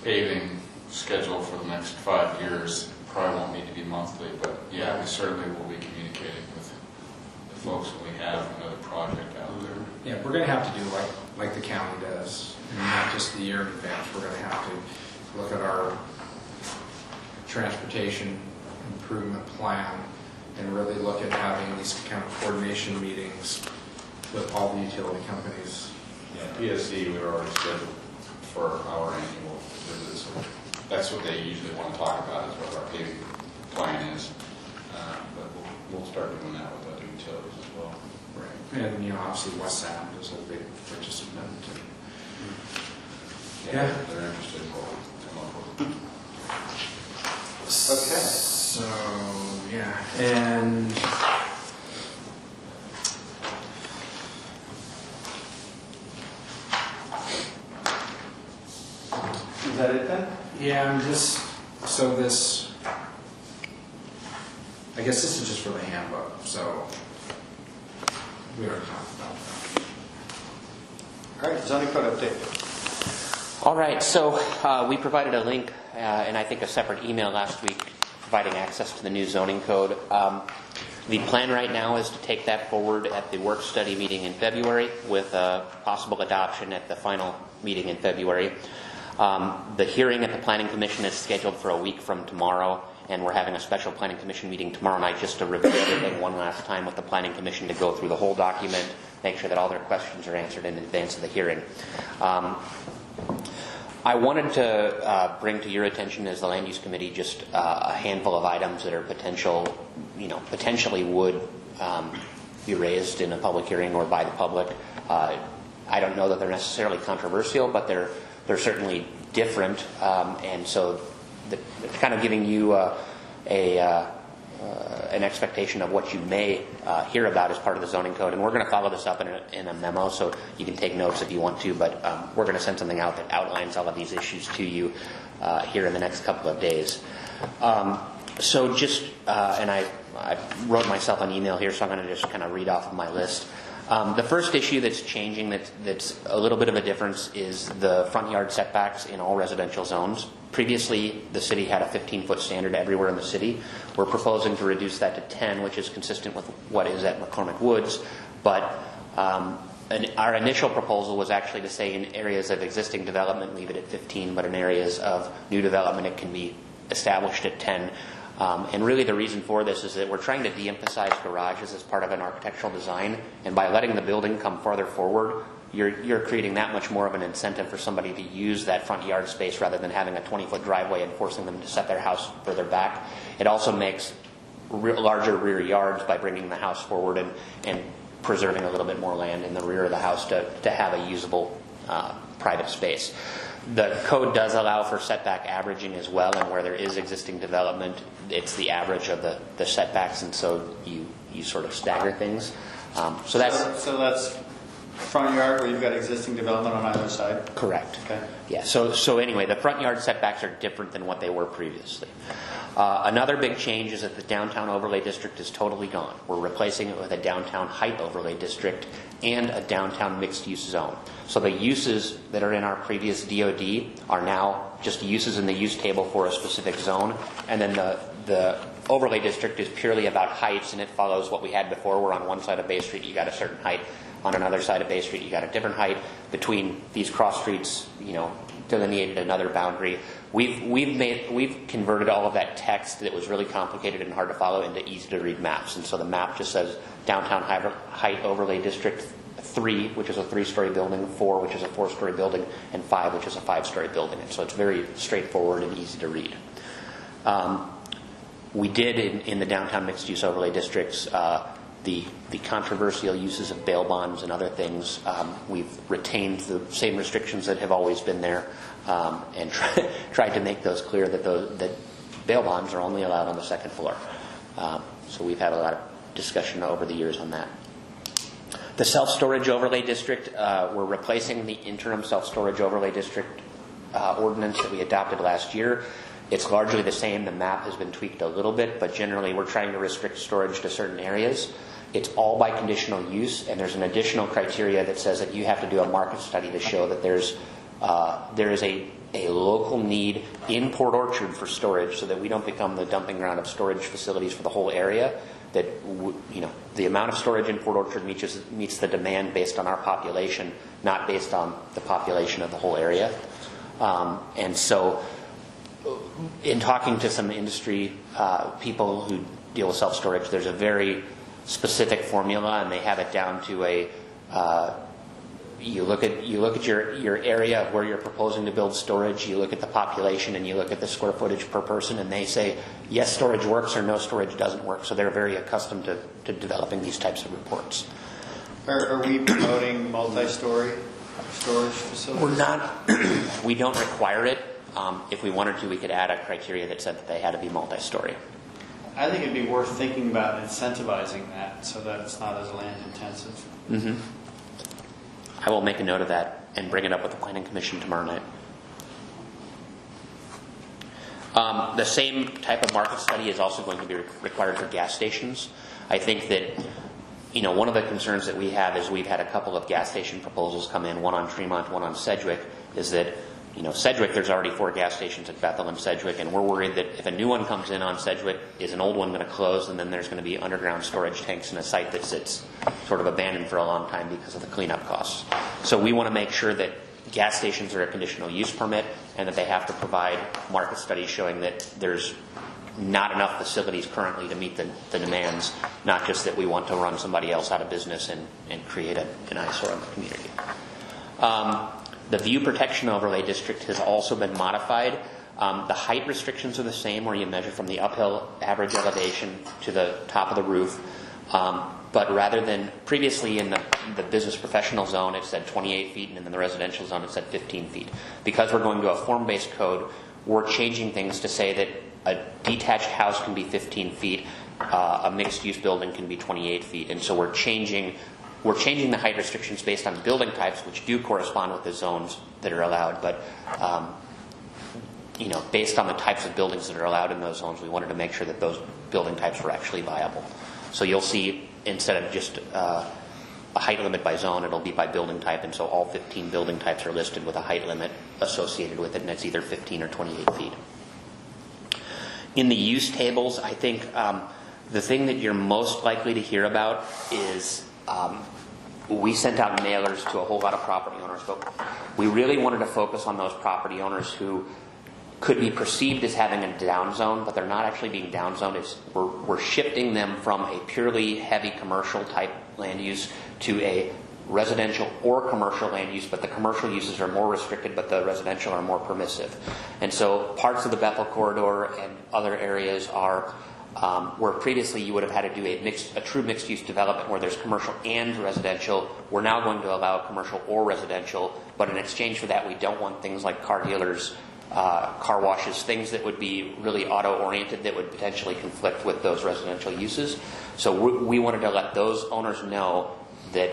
paving schedule for the next 5 years, probably won't need to be monthly, but yeah, we certainly will be communicating with the folks when we have another project out there. Yeah, we're going to have to do like the county does, and not just the year in advance. We're going to have to look at our transportation improvement plan and really look at having these kind of coordination meetings with all the utility companies. Yeah, PSC, we were already scheduled for our annual visit, so that's what they usually want to talk about, is what our paving plan is. But we'll start doing that with other utilities as well. Right. And, obviously West Sound is a big participant. Yeah, they're interested in what we come up with. Okay. So, yeah, and is that it then? yeah, I'm just, so this, I guess this is just for the handbook, so we already talked about that. All right, zoning code update. All right, so we provided a link and I think a separate email last week providing access to the new zoning code. The plan right now is to take that forward at the work study meeting in February with a possible adoption at the final meeting in February. The hearing at the Planning Commission is scheduled for a week from tomorrow, and we're having a special Planning Commission meeting tomorrow night just to review everything one last time with the Planning Commission, to go through the whole document, make sure that all their questions are answered in advance of the hearing. I wanted to bring to your attention as the Land Use Committee just a handful of items that are potentially would be raised in a public hearing or by the public. I don't know that they're necessarily controversial, but they're certainly different, and so kind of giving you an expectation of what you may hear about as part of the zoning code. And we're going to follow this up in a memo, so you can take notes if you want to, but we're going to send something out that outlines all of these issues to you here in the next couple of days. So just, and I wrote myself an email here, so I'm going to just kind of read off of my list. The first issue that's changing that's a little bit of a difference is the front yard setbacks in all residential zones. Previously, the city had a 15-foot standard everywhere in the city. We're proposing to reduce that to 10, which is consistent with what is at McCormick Woods. But our initial proposal was actually to say in areas of existing development, leave it at 15, but in areas of new development, it can be established at 10. And really the reason for this is that we're trying to de-emphasize garages as part of an architectural design, and by letting the building come farther forward, you're creating that much more of an incentive for somebody to use that front yard space rather than having a 20-foot driveway and forcing them to set their house further back. It also makes larger rear yards by bringing the house forward and preserving a little bit more land in the rear of the house to have a usable private space. The code does allow for setback averaging as well, and where there is existing development, it's the average of the setbacks, and so you sort of stagger things. So that's front yard where you've got existing development on either side? correct. Okay. Yeah. So anyway, the front yard setbacks are different than what they were previously. Another big change is that the downtown overlay district is totally gone. We're replacing it with a downtown height overlay district and a downtown mixed-use zone. So the uses that are in our previous DOD are now just uses in the use table for a specific zone, and then the overlay district is purely about heights, and it follows what we had before, where on one side of Bay Street you got a certain height, on another side of Bay Street you got a different height. Between these cross streets, delineated another boundary. We've converted all of that text that was really complicated and hard to follow into easy to read maps, and so the map just says downtown height overlay district 3, which is a 3-story building, 4, which is a 4-story building, and 5, which is a 5-story building. And so it's very straightforward and easy to read. We did in the downtown mixed-use overlay districts the controversial uses of bail bonds and other things. We've retained the same restrictions that have always been there, and tried to make those clear that bail bonds are only allowed on the second floor. So we've had a lot of discussion over the years on that. The self-storage overlay district, we're replacing the interim self-storage overlay district ordinance that we adopted last year. It's largely the same. The map has been tweaked a little bit, but generally we're trying to restrict storage to certain areas. It's all by conditional use, and there's an additional criteria that says that you have to do a market study to show that there is a local need in Port Orchard for storage, so that we don't become the dumping ground of storage facilities for the whole area. That the amount of storage in Port Orchard meets the demand based on our population, not based on the population of the whole area. And so, in talking to some industry people who deal with self-storage, there's a very specific formula, and they have it down to a you look at your area of where you're proposing to build storage, you look at the population, and you look at the square footage per person, and they say yes, storage works, or no, storage doesn't work. So they're very accustomed to developing these types of reports. Are we promoting multi-story storage facilities? We're not. We don't require it. If we wanted to, we could add a criteria that said that they had to be multi-story. I think it'd be worth thinking about incentivizing that so that it's not as land intensive. Mm-hmm. I will make a note of that and bring it up with the Planning Commission tomorrow night. The same type of market study is also going to be required for gas stations. I think that one of the concerns that we have is we've had a couple of gas station proposals come in, one on Tremont, one on Sedgwick, is that Sedgwick, there's already 4 gas stations at Bethel and Sedgwick, and we're worried that if a new one comes in on Sedgwick, is an old one going to close, and then there's going to be underground storage tanks in a site that sits sort of abandoned for a long time because of the cleanup costs. So we want to make sure that gas stations are a conditional use permit, and that they have to provide market studies showing that there's not enough facilities currently to meet the demands, not just that we want to run somebody else out of business and create an eyesore on the community. The view protection overlay district has also been modified. The height restrictions are the same, where you measure from the uphill average elevation to the top of the roof. But rather than previously in the business professional zone, it said 28 feet, and in the residential zone, it said 15 feet. Because we're going to a form-based code, we're changing things to say that a detached house can be 15 feet, a mixed-use building can be 28 feet. And so we're changing the height restrictions based on building types, which do correspond with the zones that are allowed. But, based on the types of buildings that are allowed in those zones, we wanted to make sure that those building types were actually viable. So you'll see, instead of just a height limit by zone, it'll be by building type, and so all 15 building types are listed with a height limit associated with it, and it's either 15 or 28 feet. In the use tables, I think the thing that you're most likely to hear about is we sent out mailers to a whole lot of property owners, but we really wanted to focus on those property owners who could be perceived as having a down zone, but they're not actually being down zoned. We're shifting them from a purely heavy commercial type land use to a residential or commercial land use, but the commercial uses are more restricted, but the residential are more permissive. And so parts of the Bethel corridor and other areas are where previously you would have had to do a true mixed-use development where there's commercial and residential. We're now going to allow commercial or residential, but in exchange for that, we don't want things like car dealers, car washes, things that would be really auto-oriented that would potentially conflict with those residential uses. So we wanted to let those owners know that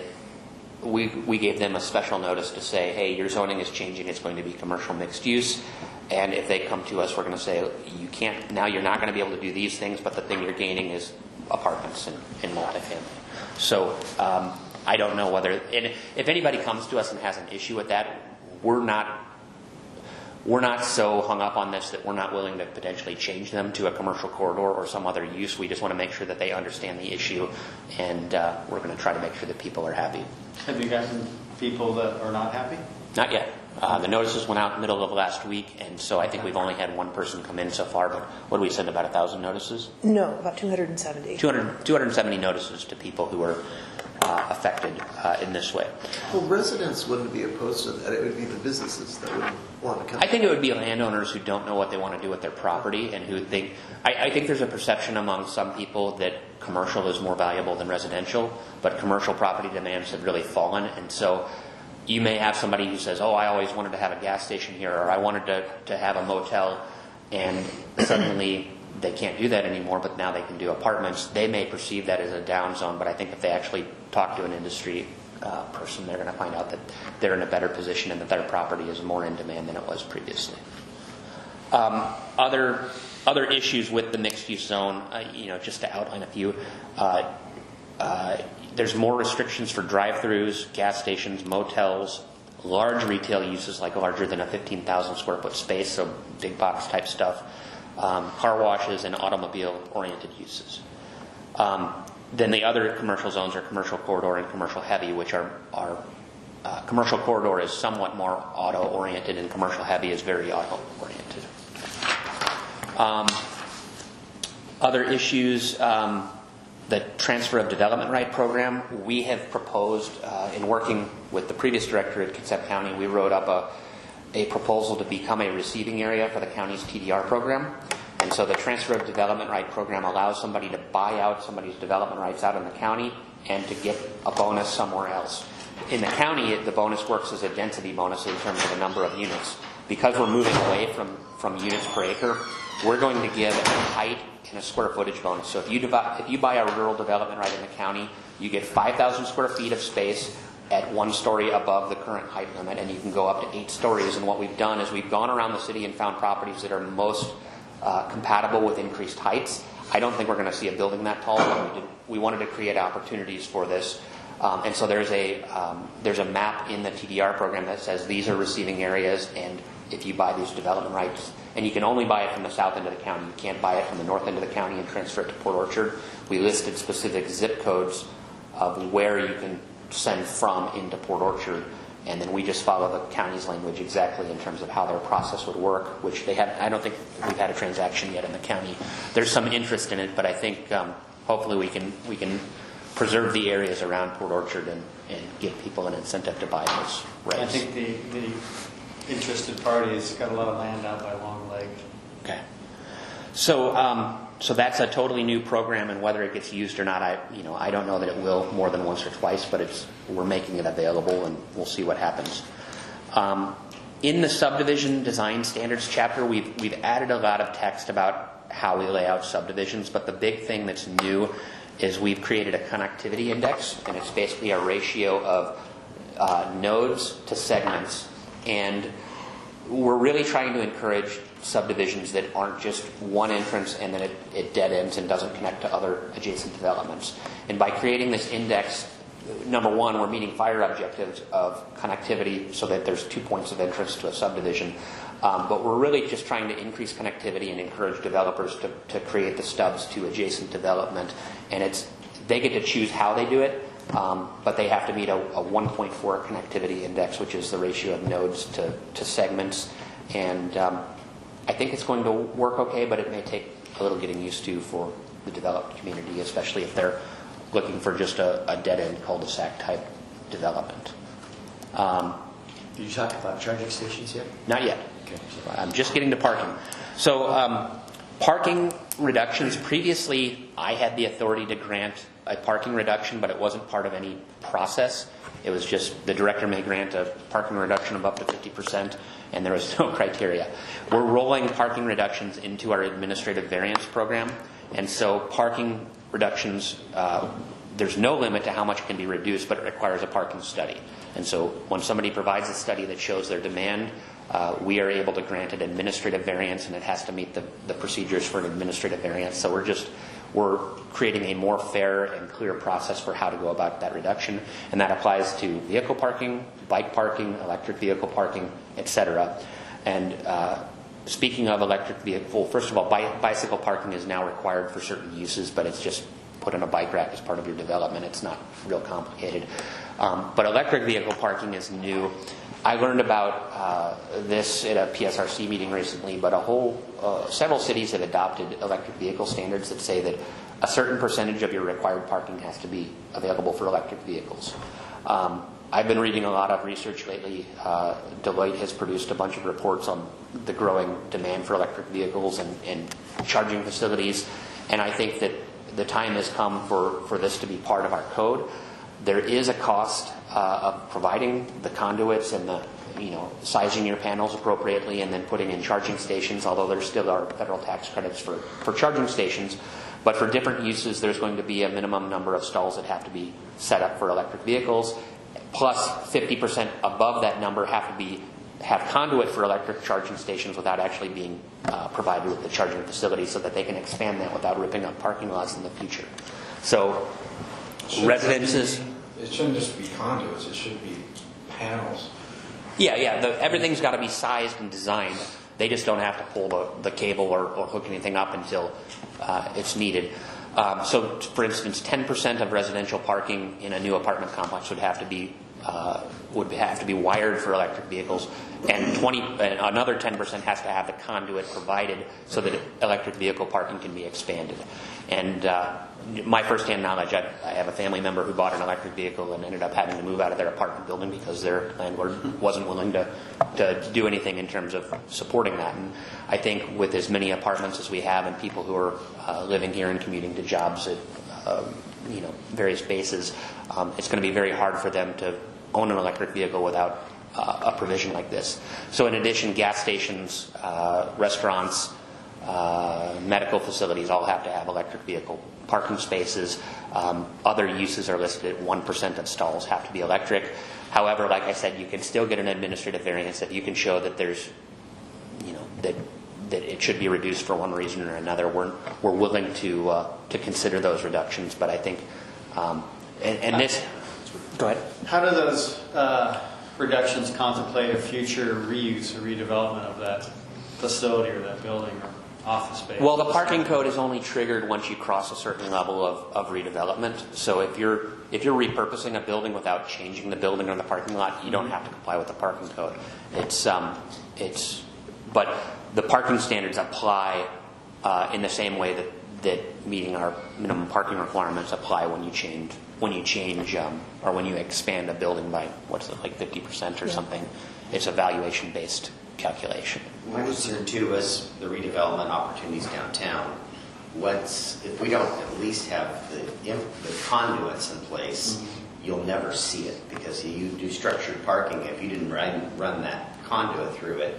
we gave them a special notice to say, hey, your zoning is changing, it's going to be commercial mixed use. And if they come to us, we're going to say, you can't, now you're not going to be able to do these things, but the thing you're gaining is apartments and multifamily. So I don't know whether, and if anybody comes to us and has an issue with that, we're not so hung up on this that we're not willing to potentially change them to a commercial corridor or some other use. We just want to make sure that they understand the issue, and we're going to try to make sure that people are happy. Have you gotten people that are not happy? Not yet. The notices went out in the middle of last week, and so I think we've only had one person come in so far, but what do we send, about 1,000 notices? No, about 270. 270 notices to people who are affected in this way. Well, residents wouldn't be opposed to that. It would be the businesses that would want to come. I think it would be landowners who don't know what they want to do with their property and who think, I think there's a perception among some people that commercial is more valuable than residential, but commercial property demands have really fallen, and so you may have somebody who says, oh, I always wanted to have a gas station here, or I wanted to have a motel, and suddenly they can't do that anymore, but now they can do apartments. They may perceive that as a down zone, but I think if they actually talk to an industry person, they're going to find out that they're in a better position and that their property is more in demand than it was previously. Other issues with the mixed-use zone, just to outline a few, there's more restrictions for drive-throughs, gas stations, motels, large retail uses like larger than a 15,000 square foot space, so big box type stuff, car washes, and automobile-oriented uses. Then the other commercial zones are commercial corridor and commercial heavy, which are commercial corridor is somewhat more auto-oriented and commercial heavy is very auto-oriented. Other issues, the transfer of development right program. We have proposed, in working with the previous director at Kitsap County, we wrote up a proposal to become a receiving area for the county's TDR program. And so the transfer of development right program allows somebody to buy out somebody's development rights out in the county and to get a bonus somewhere else. In the county, the bonus works as a density bonus in terms of the number of units. Because we're moving away from units per acre, we're going to give a height and a square footage bonus. So if you buy a rural development right in the county, you get 5,000 square feet of space at 1 story above the current height limit, and you can go up to 8 stories. And what we've done is we've gone around the city and found properties that are most compatible with increased heights. I don't think we're going to see a building that tall, but we wanted to create opportunities for this. And so there's a map in the TDR program that says these are receiving areas, and if you buy these development rights, and you can only buy it from the south end of the county, you can't buy it from the north end of the county and transfer it to Port Orchard. We listed specific zip codes of where you can send from into Port Orchard, and then we just follow the county's language exactly in terms of how their process would work, which they have. I don't think we've had a transaction yet in the county. There's some interest in it, but I think hopefully we can preserve the areas around Port Orchard and give people an incentive to buy those rights. I think the interested parties got a lot of land out by Long Lake. Okay. So that's a totally new program, and whether it gets used or not, I don't know that it will more than once or twice, but we're making it available, and we'll see what happens. In the subdivision design standards chapter, we've added a lot of text about how we lay out subdivisions, but the big thing that's new is we've created a connectivity index, and it's basically a ratio of nodes to segments, and we're really trying to encourage subdivisions that aren't just one entrance and then it dead ends and doesn't connect to other adjacent developments. And by creating this index, number one, we're meeting fire objectives of connectivity so that there's 2 points of entrance to a subdivision. But we're really just trying to increase connectivity and encourage developers to create the stubs to adjacent development. And they get to choose how they do it, but they have to meet a 1.4 connectivity index, which is the ratio of nodes to segments. And I think it's going to work okay, but it may take a little getting used to for the developed community, especially if they're looking for just a dead-end cul-de-sac type development. Did you talk about charging stations yet? Not yet. Okay. I'm just getting to parking. So parking reductions, previously I had the authority to grant a parking reduction, but it wasn't part of any process. It was just the director may grant a parking reduction of up to 50%, and there was no criteria. We're rolling parking reductions into our administrative variance program, and so parking reductions, there's no limit to how much can be reduced, but it requires a parking study. And so when somebody provides a study that shows their demand, we are able to grant an administrative variance, and it has to meet the procedures for an administrative variance. So we're creating a more fair and clear process for how to go about that reduction, and that applies to vehicle parking, bike parking, electric vehicle parking, etc. And speaking of electric vehicle, first of all, bicycle parking is now required for certain uses, but it's just put in a bike rack as part of your development. It's not real complicated. But electric vehicle parking is new. I learned about this at a PSRC meeting recently, but several cities have adopted electric vehicle standards that say that a certain percentage of your required parking has to be available for electric vehicles. I've been reading a lot of research lately. Deloitte has produced a bunch of reports on the growing demand for electric vehicles and charging facilities, and I think that the time has come for this to be part of our code. There is a cost of providing the conduits and sizing your panels appropriately and then putting in charging stations, although there still are federal tax credits for charging stations. But for different uses, there's going to be a minimum number of stalls that have to be set up for electric vehicles, plus 50% above that number have conduit for electric charging stations without actually being provided with the charging facility, so that they can expand that without ripping up parking lots in the future. So residences... It shouldn't just be conduits, it should be panels. Yeah. Everything's got to be sized and designed. They just don't have to pull the cable or hook anything up until it's needed. So, for instance, 10% of residential parking in a new apartment complex would have to be wired for electric vehicles, and another 10% has to have the conduit provided so that electric vehicle parking can be expanded. And my firsthand knowledge, I have a family member who bought an electric vehicle and ended up having to move out of their apartment building because their landlord wasn't willing to do anything in terms of supporting that. And I think with as many apartments as we have and people who are living here and commuting to jobs at various bases, it's going to be very hard for them to own an electric vehicle without a provision like this. So in addition, gas stations, restaurants, medical facilities all have to have electric vehicle parking spaces. Other uses are listed at 1% of stalls have to be electric. However, like I said, you can still get an administrative variance if you can show that there's, that it should be reduced for one reason or another. We're willing to consider those reductions, but I think this. Go ahead. How do those reductions contemplate a future reuse or redevelopment of that facility or that building or office space? Well, the parking code is only triggered once you cross a certain level of redevelopment. So if you're repurposing a building without changing the building or the parking lot, you don't have to comply with the parking code. But the parking standards apply in the same way that meeting our minimum parking requirements apply when you change or when you expand a building by 50% or something. It's a valuation based calculation. My concern too was the redevelopment opportunities downtown. If we don't at least have the conduits in place, you'll never see it, because you do structured parking. If you didn't run that conduit through it,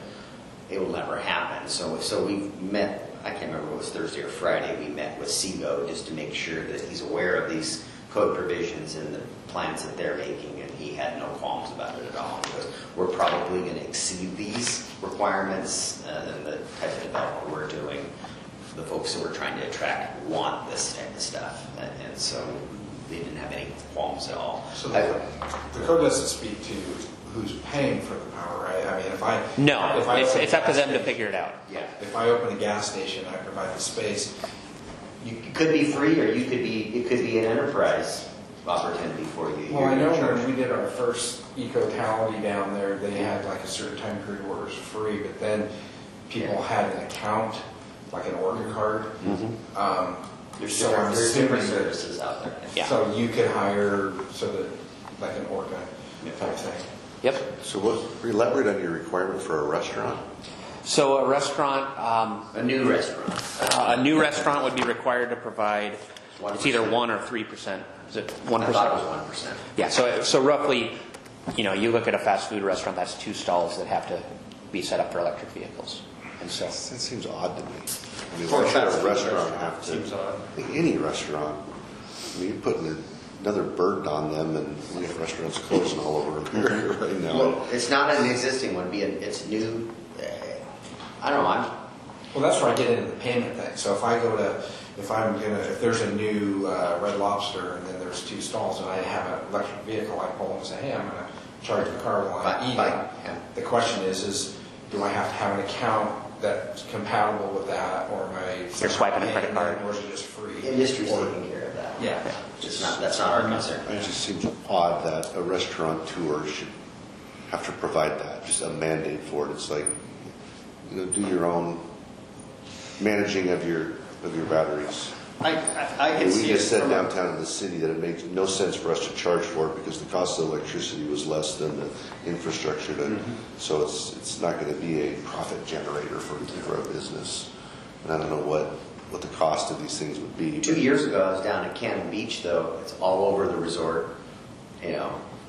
it will never happen. So we met, I can't remember if it was Thursday or Friday, we met with Seago just to make sure that he's aware of these code provisions and the plans that they're making, and he had no qualms about it at all. Because we're probably going to exceed these requirements and the type of development we're doing. The folks that we're trying to attract want this type of stuff, and so they didn't have any qualms at all. So the code doesn't speak to who's paying for the power, right? I mean, No, if I open it's a up to gas them to station- figure it out. Yeah. If I open a gas station, I provide the space. It could be free, or it could be an enterprise opportunity for you. Well, I know You're when charged. we did our first eco-tality down there, they had like a certain time period where it was free, but then people had an account, like an order card. There's So I'm there's different assuming- services out there. Yeah. So you could hire, so that, like an orca type thing. Yep. So what, elaborate on your requirement for a restaurant? So a restaurant, A new restaurant. a new restaurant would be required to provide, it's either 1 or 3%. Is it 1%? I thought it was 1%. Yeah, so roughly, you look at a fast food restaurant, that's 2 stalls that have to be set up for electric vehicles. And so, That seems odd to me. I mean, For why a should fast a food restaurant restaurant, have to? seems odd. Any restaurant. I mean, you're putting another burden on them, and we have restaurants closing all over America right now. Well, it's not an existing one, it's new. I don't know, Well, that's where I get into the payment thing. So if there's a new Red Lobster and then there's 2 stalls and I have an electric vehicle, I pull and say, hey, I'm going to charge the car while I'm eating. Fine, yeah. The question is do I have to have an account that's compatible with that, or am I You're swiping a credit card. or is it just free? industry's Or- taking care of that. Yeah. That's not our concern. It just seems odd that a restaurateur should have to provide that, just a mandate for it. It's like, do your own managing of your batteries. I can We see it just said from a- downtown in the city that it makes no sense for us to charge for it because the cost of electricity was less than the infrastructure to, so it's not going to be a profit generator for a business. And I don't know what the cost of these things would be. 2 years ago, I was down at Cannon Beach, though. It's all over the resort,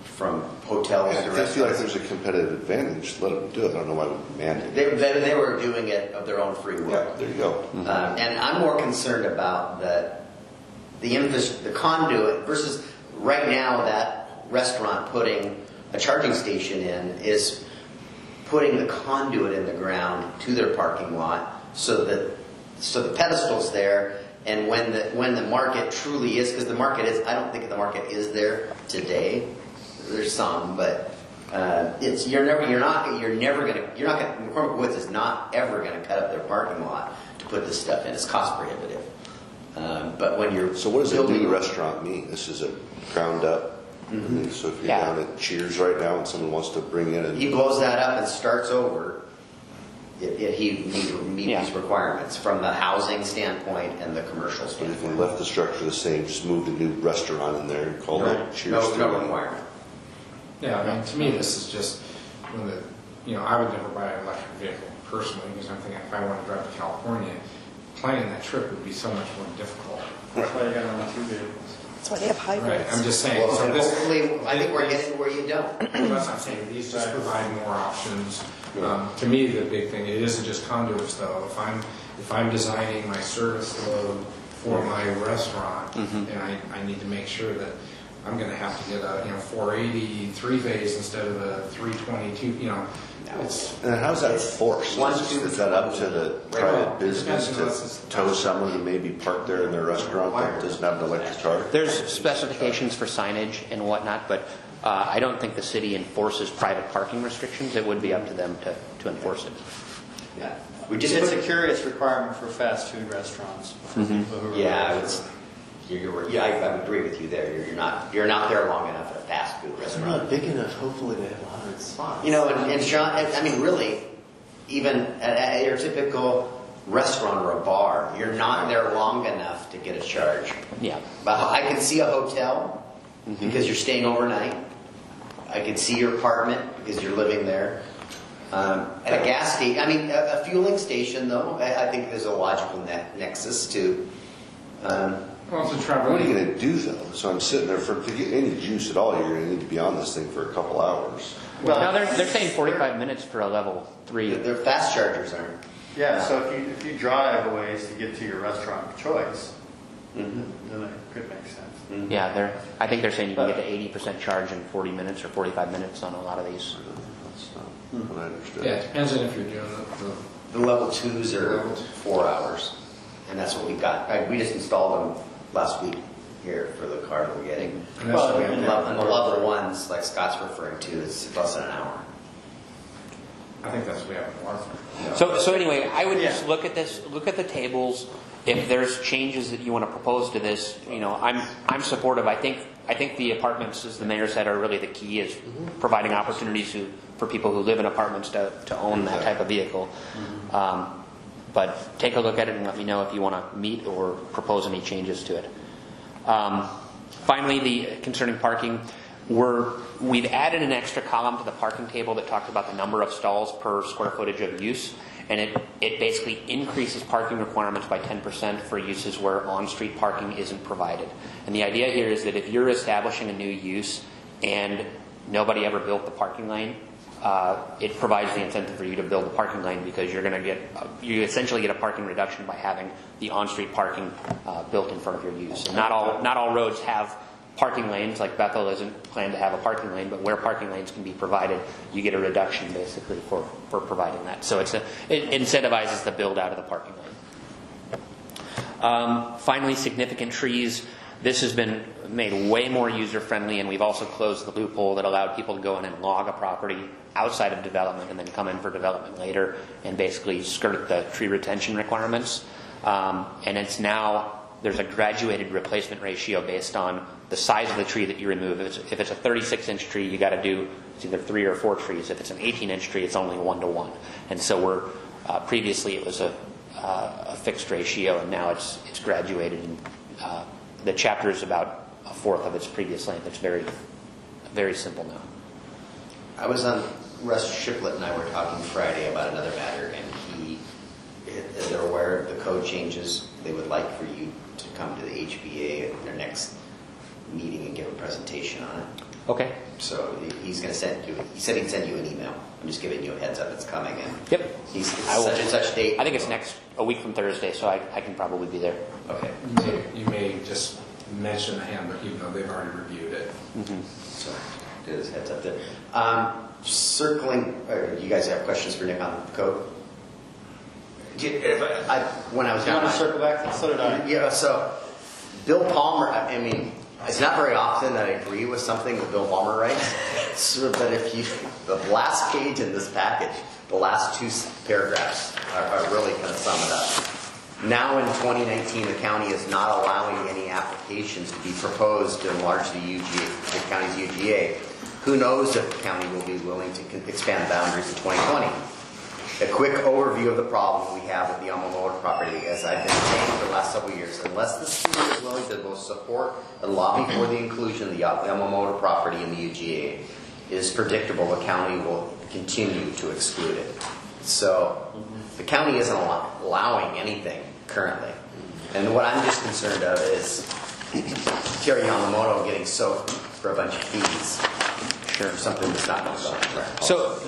from hotels to If they feel like restaurants. there's a competitive advantage, let them do it. I don't know why we mandate it. They were doing it of their own free will. Yeah, there you go. And I'm more concerned about the conduit versus right now that restaurant putting a charging station in is putting the conduit in the ground to their parking lot so the pedestal's there, and when the market truly is, because the market is, I don't think the market is there today. There's some, but McCormick Woods is not ever going to cut up their parking lot to put this stuff in. It's cost prohibitive. But when you're So what does a building new restaurant mean? This is a ground up. I mean, so if you're Yeah. down at Cheers right now and someone wants to bring in he and blows that up and starts over, he needs to meet Yeah. these requirements from the housing standpoint and the commercial but if we standpoint. left the structure the same, just moved a new restaurant in there and called it Cheers. No requirement. Yeah, I mean, to me, this is just when I would never buy an electric vehicle personally because I'm thinking if I want to drive to California, planning that trip would be so much more difficult. That's why you got to run 2 vehicles. That's why they have Right, hybrids. I'm just saying. Well, So and this, hopefully, I think we're getting where you don't. well, that's what I'm saying. These just provide more options. To me, the big thing, it isn't just conduits though. If I'm designing my service load for my restaurant, and I need to make sure that I'm going to have to get a 480 3-phase instead of a 322. It's And how's that enforced? One, Is two, that up to the private business Depends to tow someone who maybe parked there in their restaurant that doesn't have an electric car? there's specifications for signage and whatnot, but I don't think the city enforces private parking restrictions. It would be up to them to enforce it. Yeah. It's a curious requirement for fast food restaurants. For people who are Yeah, I would agree with you there. You're not there long enough at a fast food They're restaurant. not big enough, hopefully they have 100 spots. And Sean, I mean, really, even at your typical restaurant or a bar, you're not there long enough to get a charge. Yeah. But I can see a hotel because you're staying overnight. I can see your apartment because you're living there. At a gas station, I mean, a fueling station, though, I think there's a logical nexus to. well, it's a travel. What are you going to do though? So I'm sitting there to get any juice at all, you're going to need to be on this thing for a couple hours. Now they're saying 45 minutes for a level 3. Their fast chargers aren't. Yeah, so if you drive a ways to get to your restaurant of choice, then it could make sense. Yeah, I think they're saying you can get to 80% charge in 40 minutes or 45 minutes on a lot of these. That's not what I understood. Yeah, it depends on if you're doing The level 2s are 4 hours, and that's what we got. We just installed them last week. here for the car that we're getting. And that's what we have And to- the level ones, like Scott's referring to, is less than an hour. I think that's what we have in Warford. So anyway, I would just Yeah. look at this, look at the tables. If there's changes that you want to propose to this, I'm supportive. I think the apartments, as the mayor said, are really the key, is providing opportunities for people who live in apartments to own that type of vehicle. But take a look at it and let me know if you want to meet or propose any changes to it. Finally, concerning parking, we've added an extra column to the parking table that talks about the number of stalls per square footage of use, and it basically increases parking requirements by 10% for uses where on-street parking isn't provided. And the idea here is that if you're establishing a new use and nobody ever built the parking lane, it provides the incentive for you to build the parking lane, because you essentially get a parking reduction by having the on-street parking built in front of your use. And not all roads have parking lanes. Like Bethel isn't planned to have a parking lane, but where parking lanes can be provided, you get a reduction basically for providing that. So it incentivizes the build out of the parking lane. Finally, significant trees. This has been made way more user-friendly, and we've also closed the loophole that allowed people to go in and log a property outside of development and then come in for development later and basically skirt the tree retention requirements. And it's now, there's a graduated replacement ratio based on the size of the tree that you remove. If it's a 36-inch tree, you got to do it's either 3 or 4 trees. If it's an 18-inch tree, it's only 1 to 1. And so previously it was a fixed ratio, and now it's graduated. And the chapter is about a fourth of its previous length. It's very, very simple now. I was on, Russ Shiplet and I were talking Friday about another matter, and they're aware of the code changes. They would like for you to come to the HBA at their next meeting and give a presentation on it. Okay. So he's going to send you, he said he'd send you an email. I'm just giving you a heads up, it's coming in. Yep. It's I will. such and such date. I think it's a week from Thursday, so I can probably be there. Okay. You may just mention the handbook, even though they've already reviewed it. Mm-hmm. So, did his heads up there. You guys have questions for Nick on the code? When I was You down, want to circle back? So did I. yeah. So, Bill Palmer. I mean, it's not very often that I agree with something that Bill Palmer writes. But if you, the last page in this package, the last 2 paragraphs are really going to sum it up. Now in 2019, the county is not allowing any applications to be proposed to enlarge the county's UGA. Who knows if the county will be willing to expand boundaries in 2020? A quick overview of the problem we have with the Yamamoto property, as I've been saying for the last several years. Unless the city is willing to both support and lobby for the inclusion of the Yamamoto property in the UGA, it is predictable the county will continue to exclude it. So the county isn't allowing anything currently. And what I'm just concerned of is Terry Yamamoto getting soaked for a bunch of fees. Sure. For something that's not going on.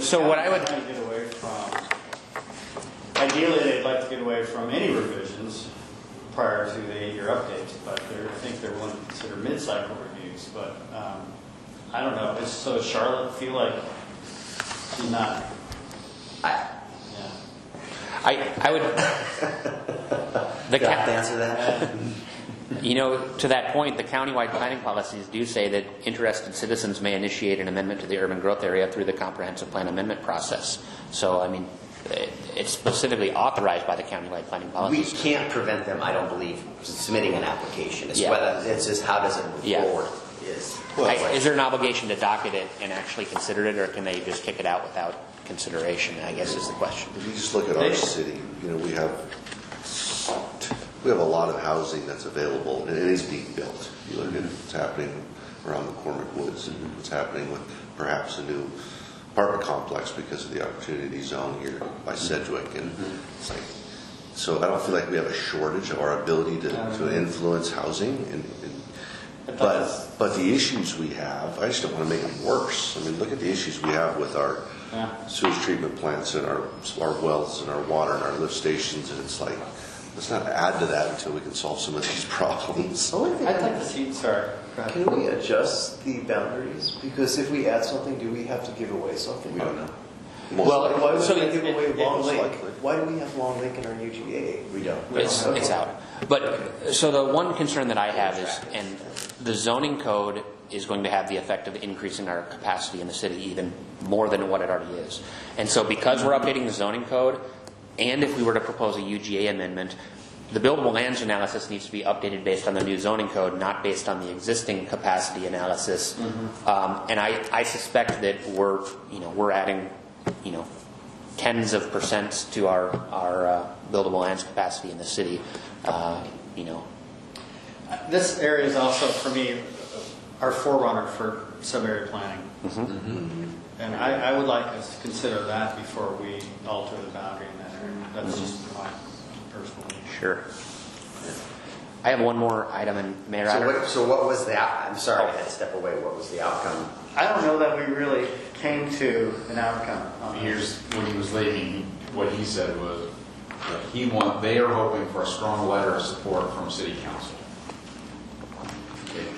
So what I would. Trying to get away from, ideally, they'd like to get away from any revisions prior to the 8-year updates, but I think they're willing to consider mid-cycle reviews. But I don't know. So does Charlotte feel like she's not? I would. Do I have to answer that? To that point, the countywide planning policies do say that interested citizens may initiate an amendment to the urban growth area through the comprehensive plan amendment process. So, I mean, it's specifically authorized by the countywide planning We policies. can't prevent them, I don't believe, submitting an application. It's Yeah. whether it's just how does it move Yeah. forward. Is there an obligation to docket it and actually consider it, or can they just kick it out without consideration, I guess is the question. If you just look at our city, we have a lot of housing that's available, and it is being built. You look at what's happening around the Cormac Woods, and what's happening with perhaps a new apartment complex because of the opportunity zone here by Sedgwick, and it's like, so I don't feel like we have a shortage of our ability to influence housing, but the issues we have, I just don't want to make them worse. I mean, look at the issues we have with our sewage treatment plants and our wells and our water and our lift stations, and it's like, let's not add to that until we can solve some of these problems. I'd like to see. Sorry. Can we adjust the boundaries? Because if we add something, do we have to give away something? We don't know. Well, Why would so we give away Long most Lake? likely. Why do we have Long Lake in our UGA? We don't. it's out. But so the one concern that I have is, and the zoning code is going to have the effect of increasing our capacity in the city even more than what it already is. And so because we're updating the zoning code, and if we were to propose a UGA amendment, the buildable lands analysis needs to be updated based on the new zoning code, not based on the existing capacity analysis. And I suspect that we're adding, tens of percents to our buildable lands capacity in the city. This area is also, for me, our forerunner for sub-area planning. And I would like us to consider that before we alter the boundary in that area. That's just my personal view. Sure. I have one more item, and Mayor. So what was the, I'm sorry, I had to step away. What was the outcome? I don't know that we really came to an outcome on this. Here's, when he was leaving, what he said was, that they are hoping for a strong letter of support from city council.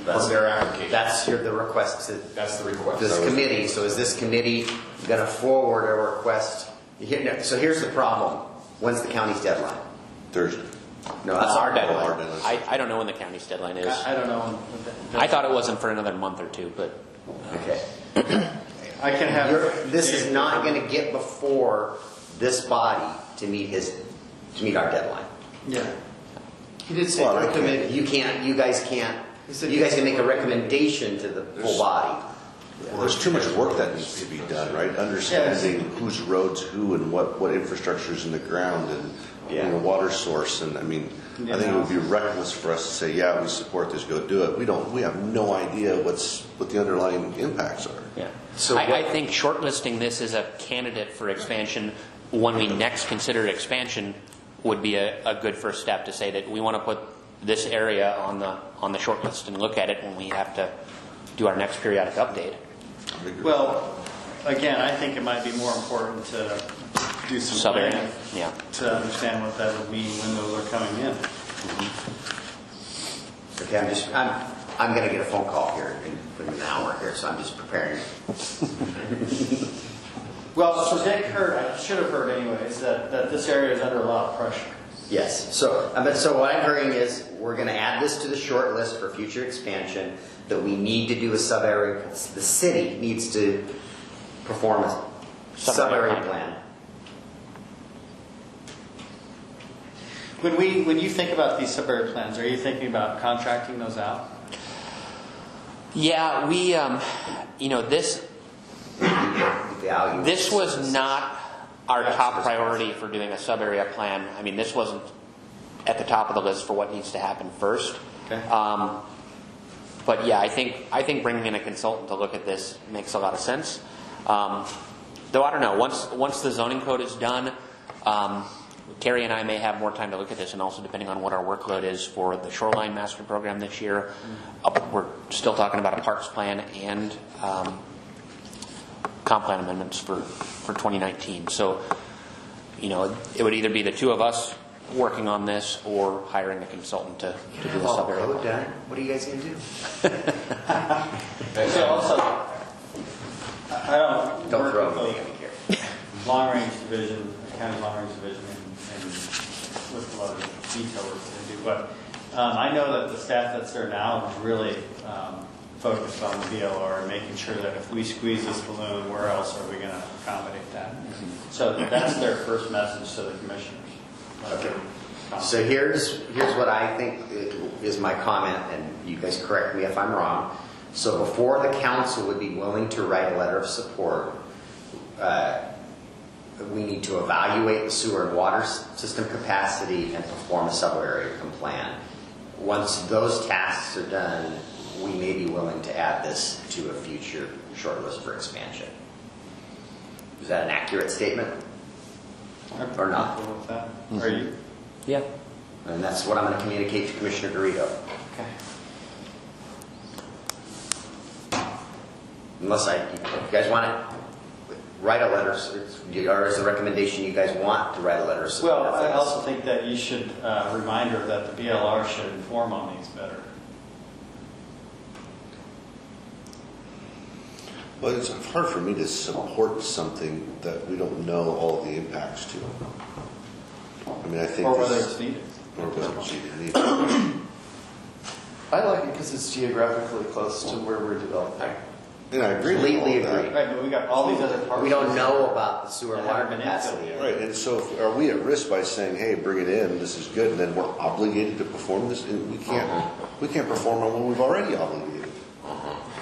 For their application. That's the request to That's the request. this committee. So is this committee going to forward a request? So here's the problem. When's the county's deadline? Thursday. No, that's our our deadline. Our deadline. I don't know when the county's deadline is. I don't know. I thought it wasn't for another month or two, but Okay. I can have. This is not going to get before this body to meet our deadline. Yeah. He did say Well, for I the committee. You guys can't. He said You guys can make a recommendation to the full body. Well, there's too much work that needs to be done, right? Understanding whose roads, who, and what infrastructure is in the ground, and water source. And I mean, I think it would be reckless for us to say, yeah, we support this, go do it. We have no idea what the underlying impacts are. yeah. So I think shortlisting this as a candidate for expansion when we next consider expansion would be a good first step to say that we want to put this area on the short list and look at it when we have to do our next periodic update. Well, again, I think it might be more important to do some Sub-area, planning yeah. to understand what that would mean when those are coming in. Okay, I'm going to get a phone call here in an hour here, so I'm just preparing. Well, so Dick heard, I should have heard anyways, that this area is under a lot of pressure. Yes. So what I'm hearing is we're going to add this to the short list for future expansion. That we need to do a sub-area. The city needs to perform a sub-area plan. When you think about these sub-area plans, are you thinking about contracting those out? Yeah, we this was not our top priority for doing a sub-area plan. I mean, this wasn't at the top of the list for what needs to happen first. Okay. But yeah, I think bringing in a consultant to look at this makes a lot of sense. Though I don't know, once the zoning code is done, Carrie and I may have more time to look at this, and also depending on what our workload is for the shoreline master program this year, we're still talking about a parks plan and comp plan amendments for 2019. So, it would either be the two of us working on this or hiring a consultant to do a sub-area Code plan. done. What are you guys going to do? So also, I don't Don't work throw with me here. the long-range division, the county long-range division, and with a lot of detail work that they do. But I know that the staff that's there now is really focused on the BLR and making sure that if we squeeze this balloon, where else are we going to accommodate that? So that's their first message to the commissioners. Okay. So here's what I think is my comment, and you guys correct me if I'm wrong. So before the council would be willing to write a letter of support, we need to evaluate the sewer and water system capacity and perform a sub-area plan. Once those tasks are done, we may be willing to add this to a future shortlist for expansion. Is that an accurate statement? Or not? Comfortable with that? Are you? Yeah. And that's what I'm going to communicate to Commissioner Garrido. Okay. Unless if you guys want to write a letter, or is the recommendation you guys want to write a letter? Well, I also think that you should remind her that the BLR should inform on these better. Well, it's hard for me to support something that we don't know all the impacts to. I mean, I think. Or whether this- it's needed. Or whether it's even needed. I like it because it's geographically close to where we're developing. And I agree with all Completely that. agree. Right, but we got all these other parcels. We don't know about the sewer and that water haven't been capacity. infilled yet. Right, and so are we at risk by saying, hey, bring it in, this is good, and then we're obligated to perform this? And we can't perform on what we've already obligated.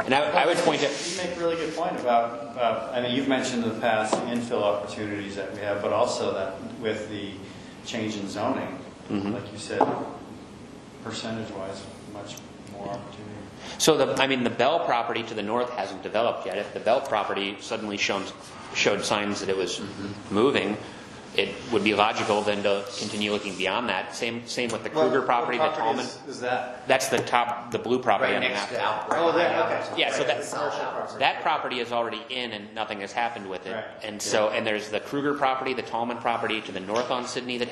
And I would point to, You make a really good point about, I mean, you've mentioned in the past infill opportunities that we have, but also that with the change in zoning, like you said, percentage-wise, much more opportunity. so the Bell property to the north hasn't developed yet. If the Bell property suddenly showed signs that it was moving, it would be logical then to continue looking beyond that. Same with the Kruger property, the What Tallman. property is that? That's the blue property Right on the next map. to Al. Oh, there, okay. Yeah, so Right, the commercial property. that property is already in and nothing has happened with it. Right. And so, and there's the Kruger property, the Tallman property to the north on Sydney that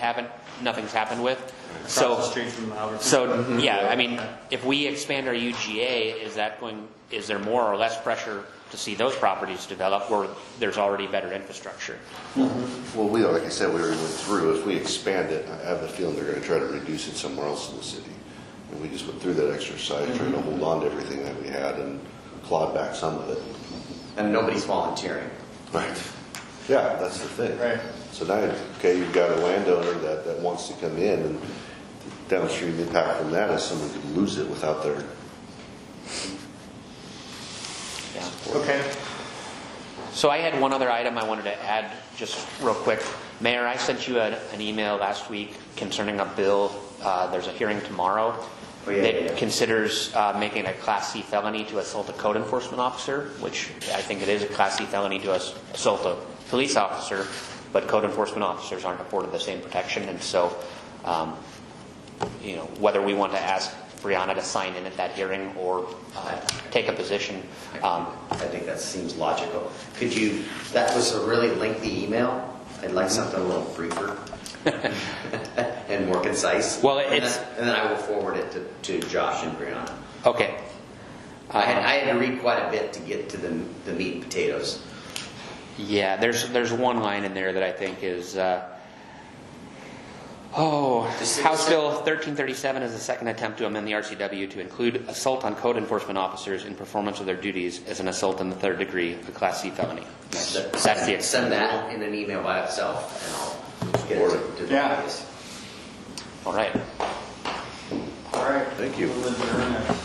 nothing's happened with. Across the street from Albertson. So, yeah, I mean, if we expand our UGA, is there more or less pressure to see those properties develop where there's already better infrastructure? Well, like I said, we already went through, if we expand it, I have the feeling they're going to try to reduce it somewhere else in the city. And we just went through that exercise, trying to hold on to everything that we had and clawed back some of it. And nobody's volunteering. Right. Yeah, that's the thing. Right. So now, okay, you've got a landowner that wants to come in, and downstream impact from that is someone could lose it without their. Yeah. Okay. So I had one other item I wanted to add just real quick. Mayor, I sent you an email last week concerning a bill. There's a hearing tomorrow that considers making a Class C felony to assault a code enforcement officer, which I think it is a Class C felony to assault a police officer, but code enforcement officers aren't afforded the same protection. And so, whether we want to ask Brianna to sign in at that hearing or take a position. I think that seems logical. That was a really lengthy email. I'd like something a little briefer and more concise. Well, and then I will forward it to Josh and Brianna. Okay. I had to read quite a bit to get to the meat and potatoes. Yeah, there's one line in there that I think is House Bill 1337 is the second attempt to amend the RCW to include assault on code enforcement officers in performance of their duties as an assault in the third degree of a Class C felony. That's the Send that in an email by itself, and I'll get it to the Yeah. obvious. All right. All right. Thank you. We'll adjourn at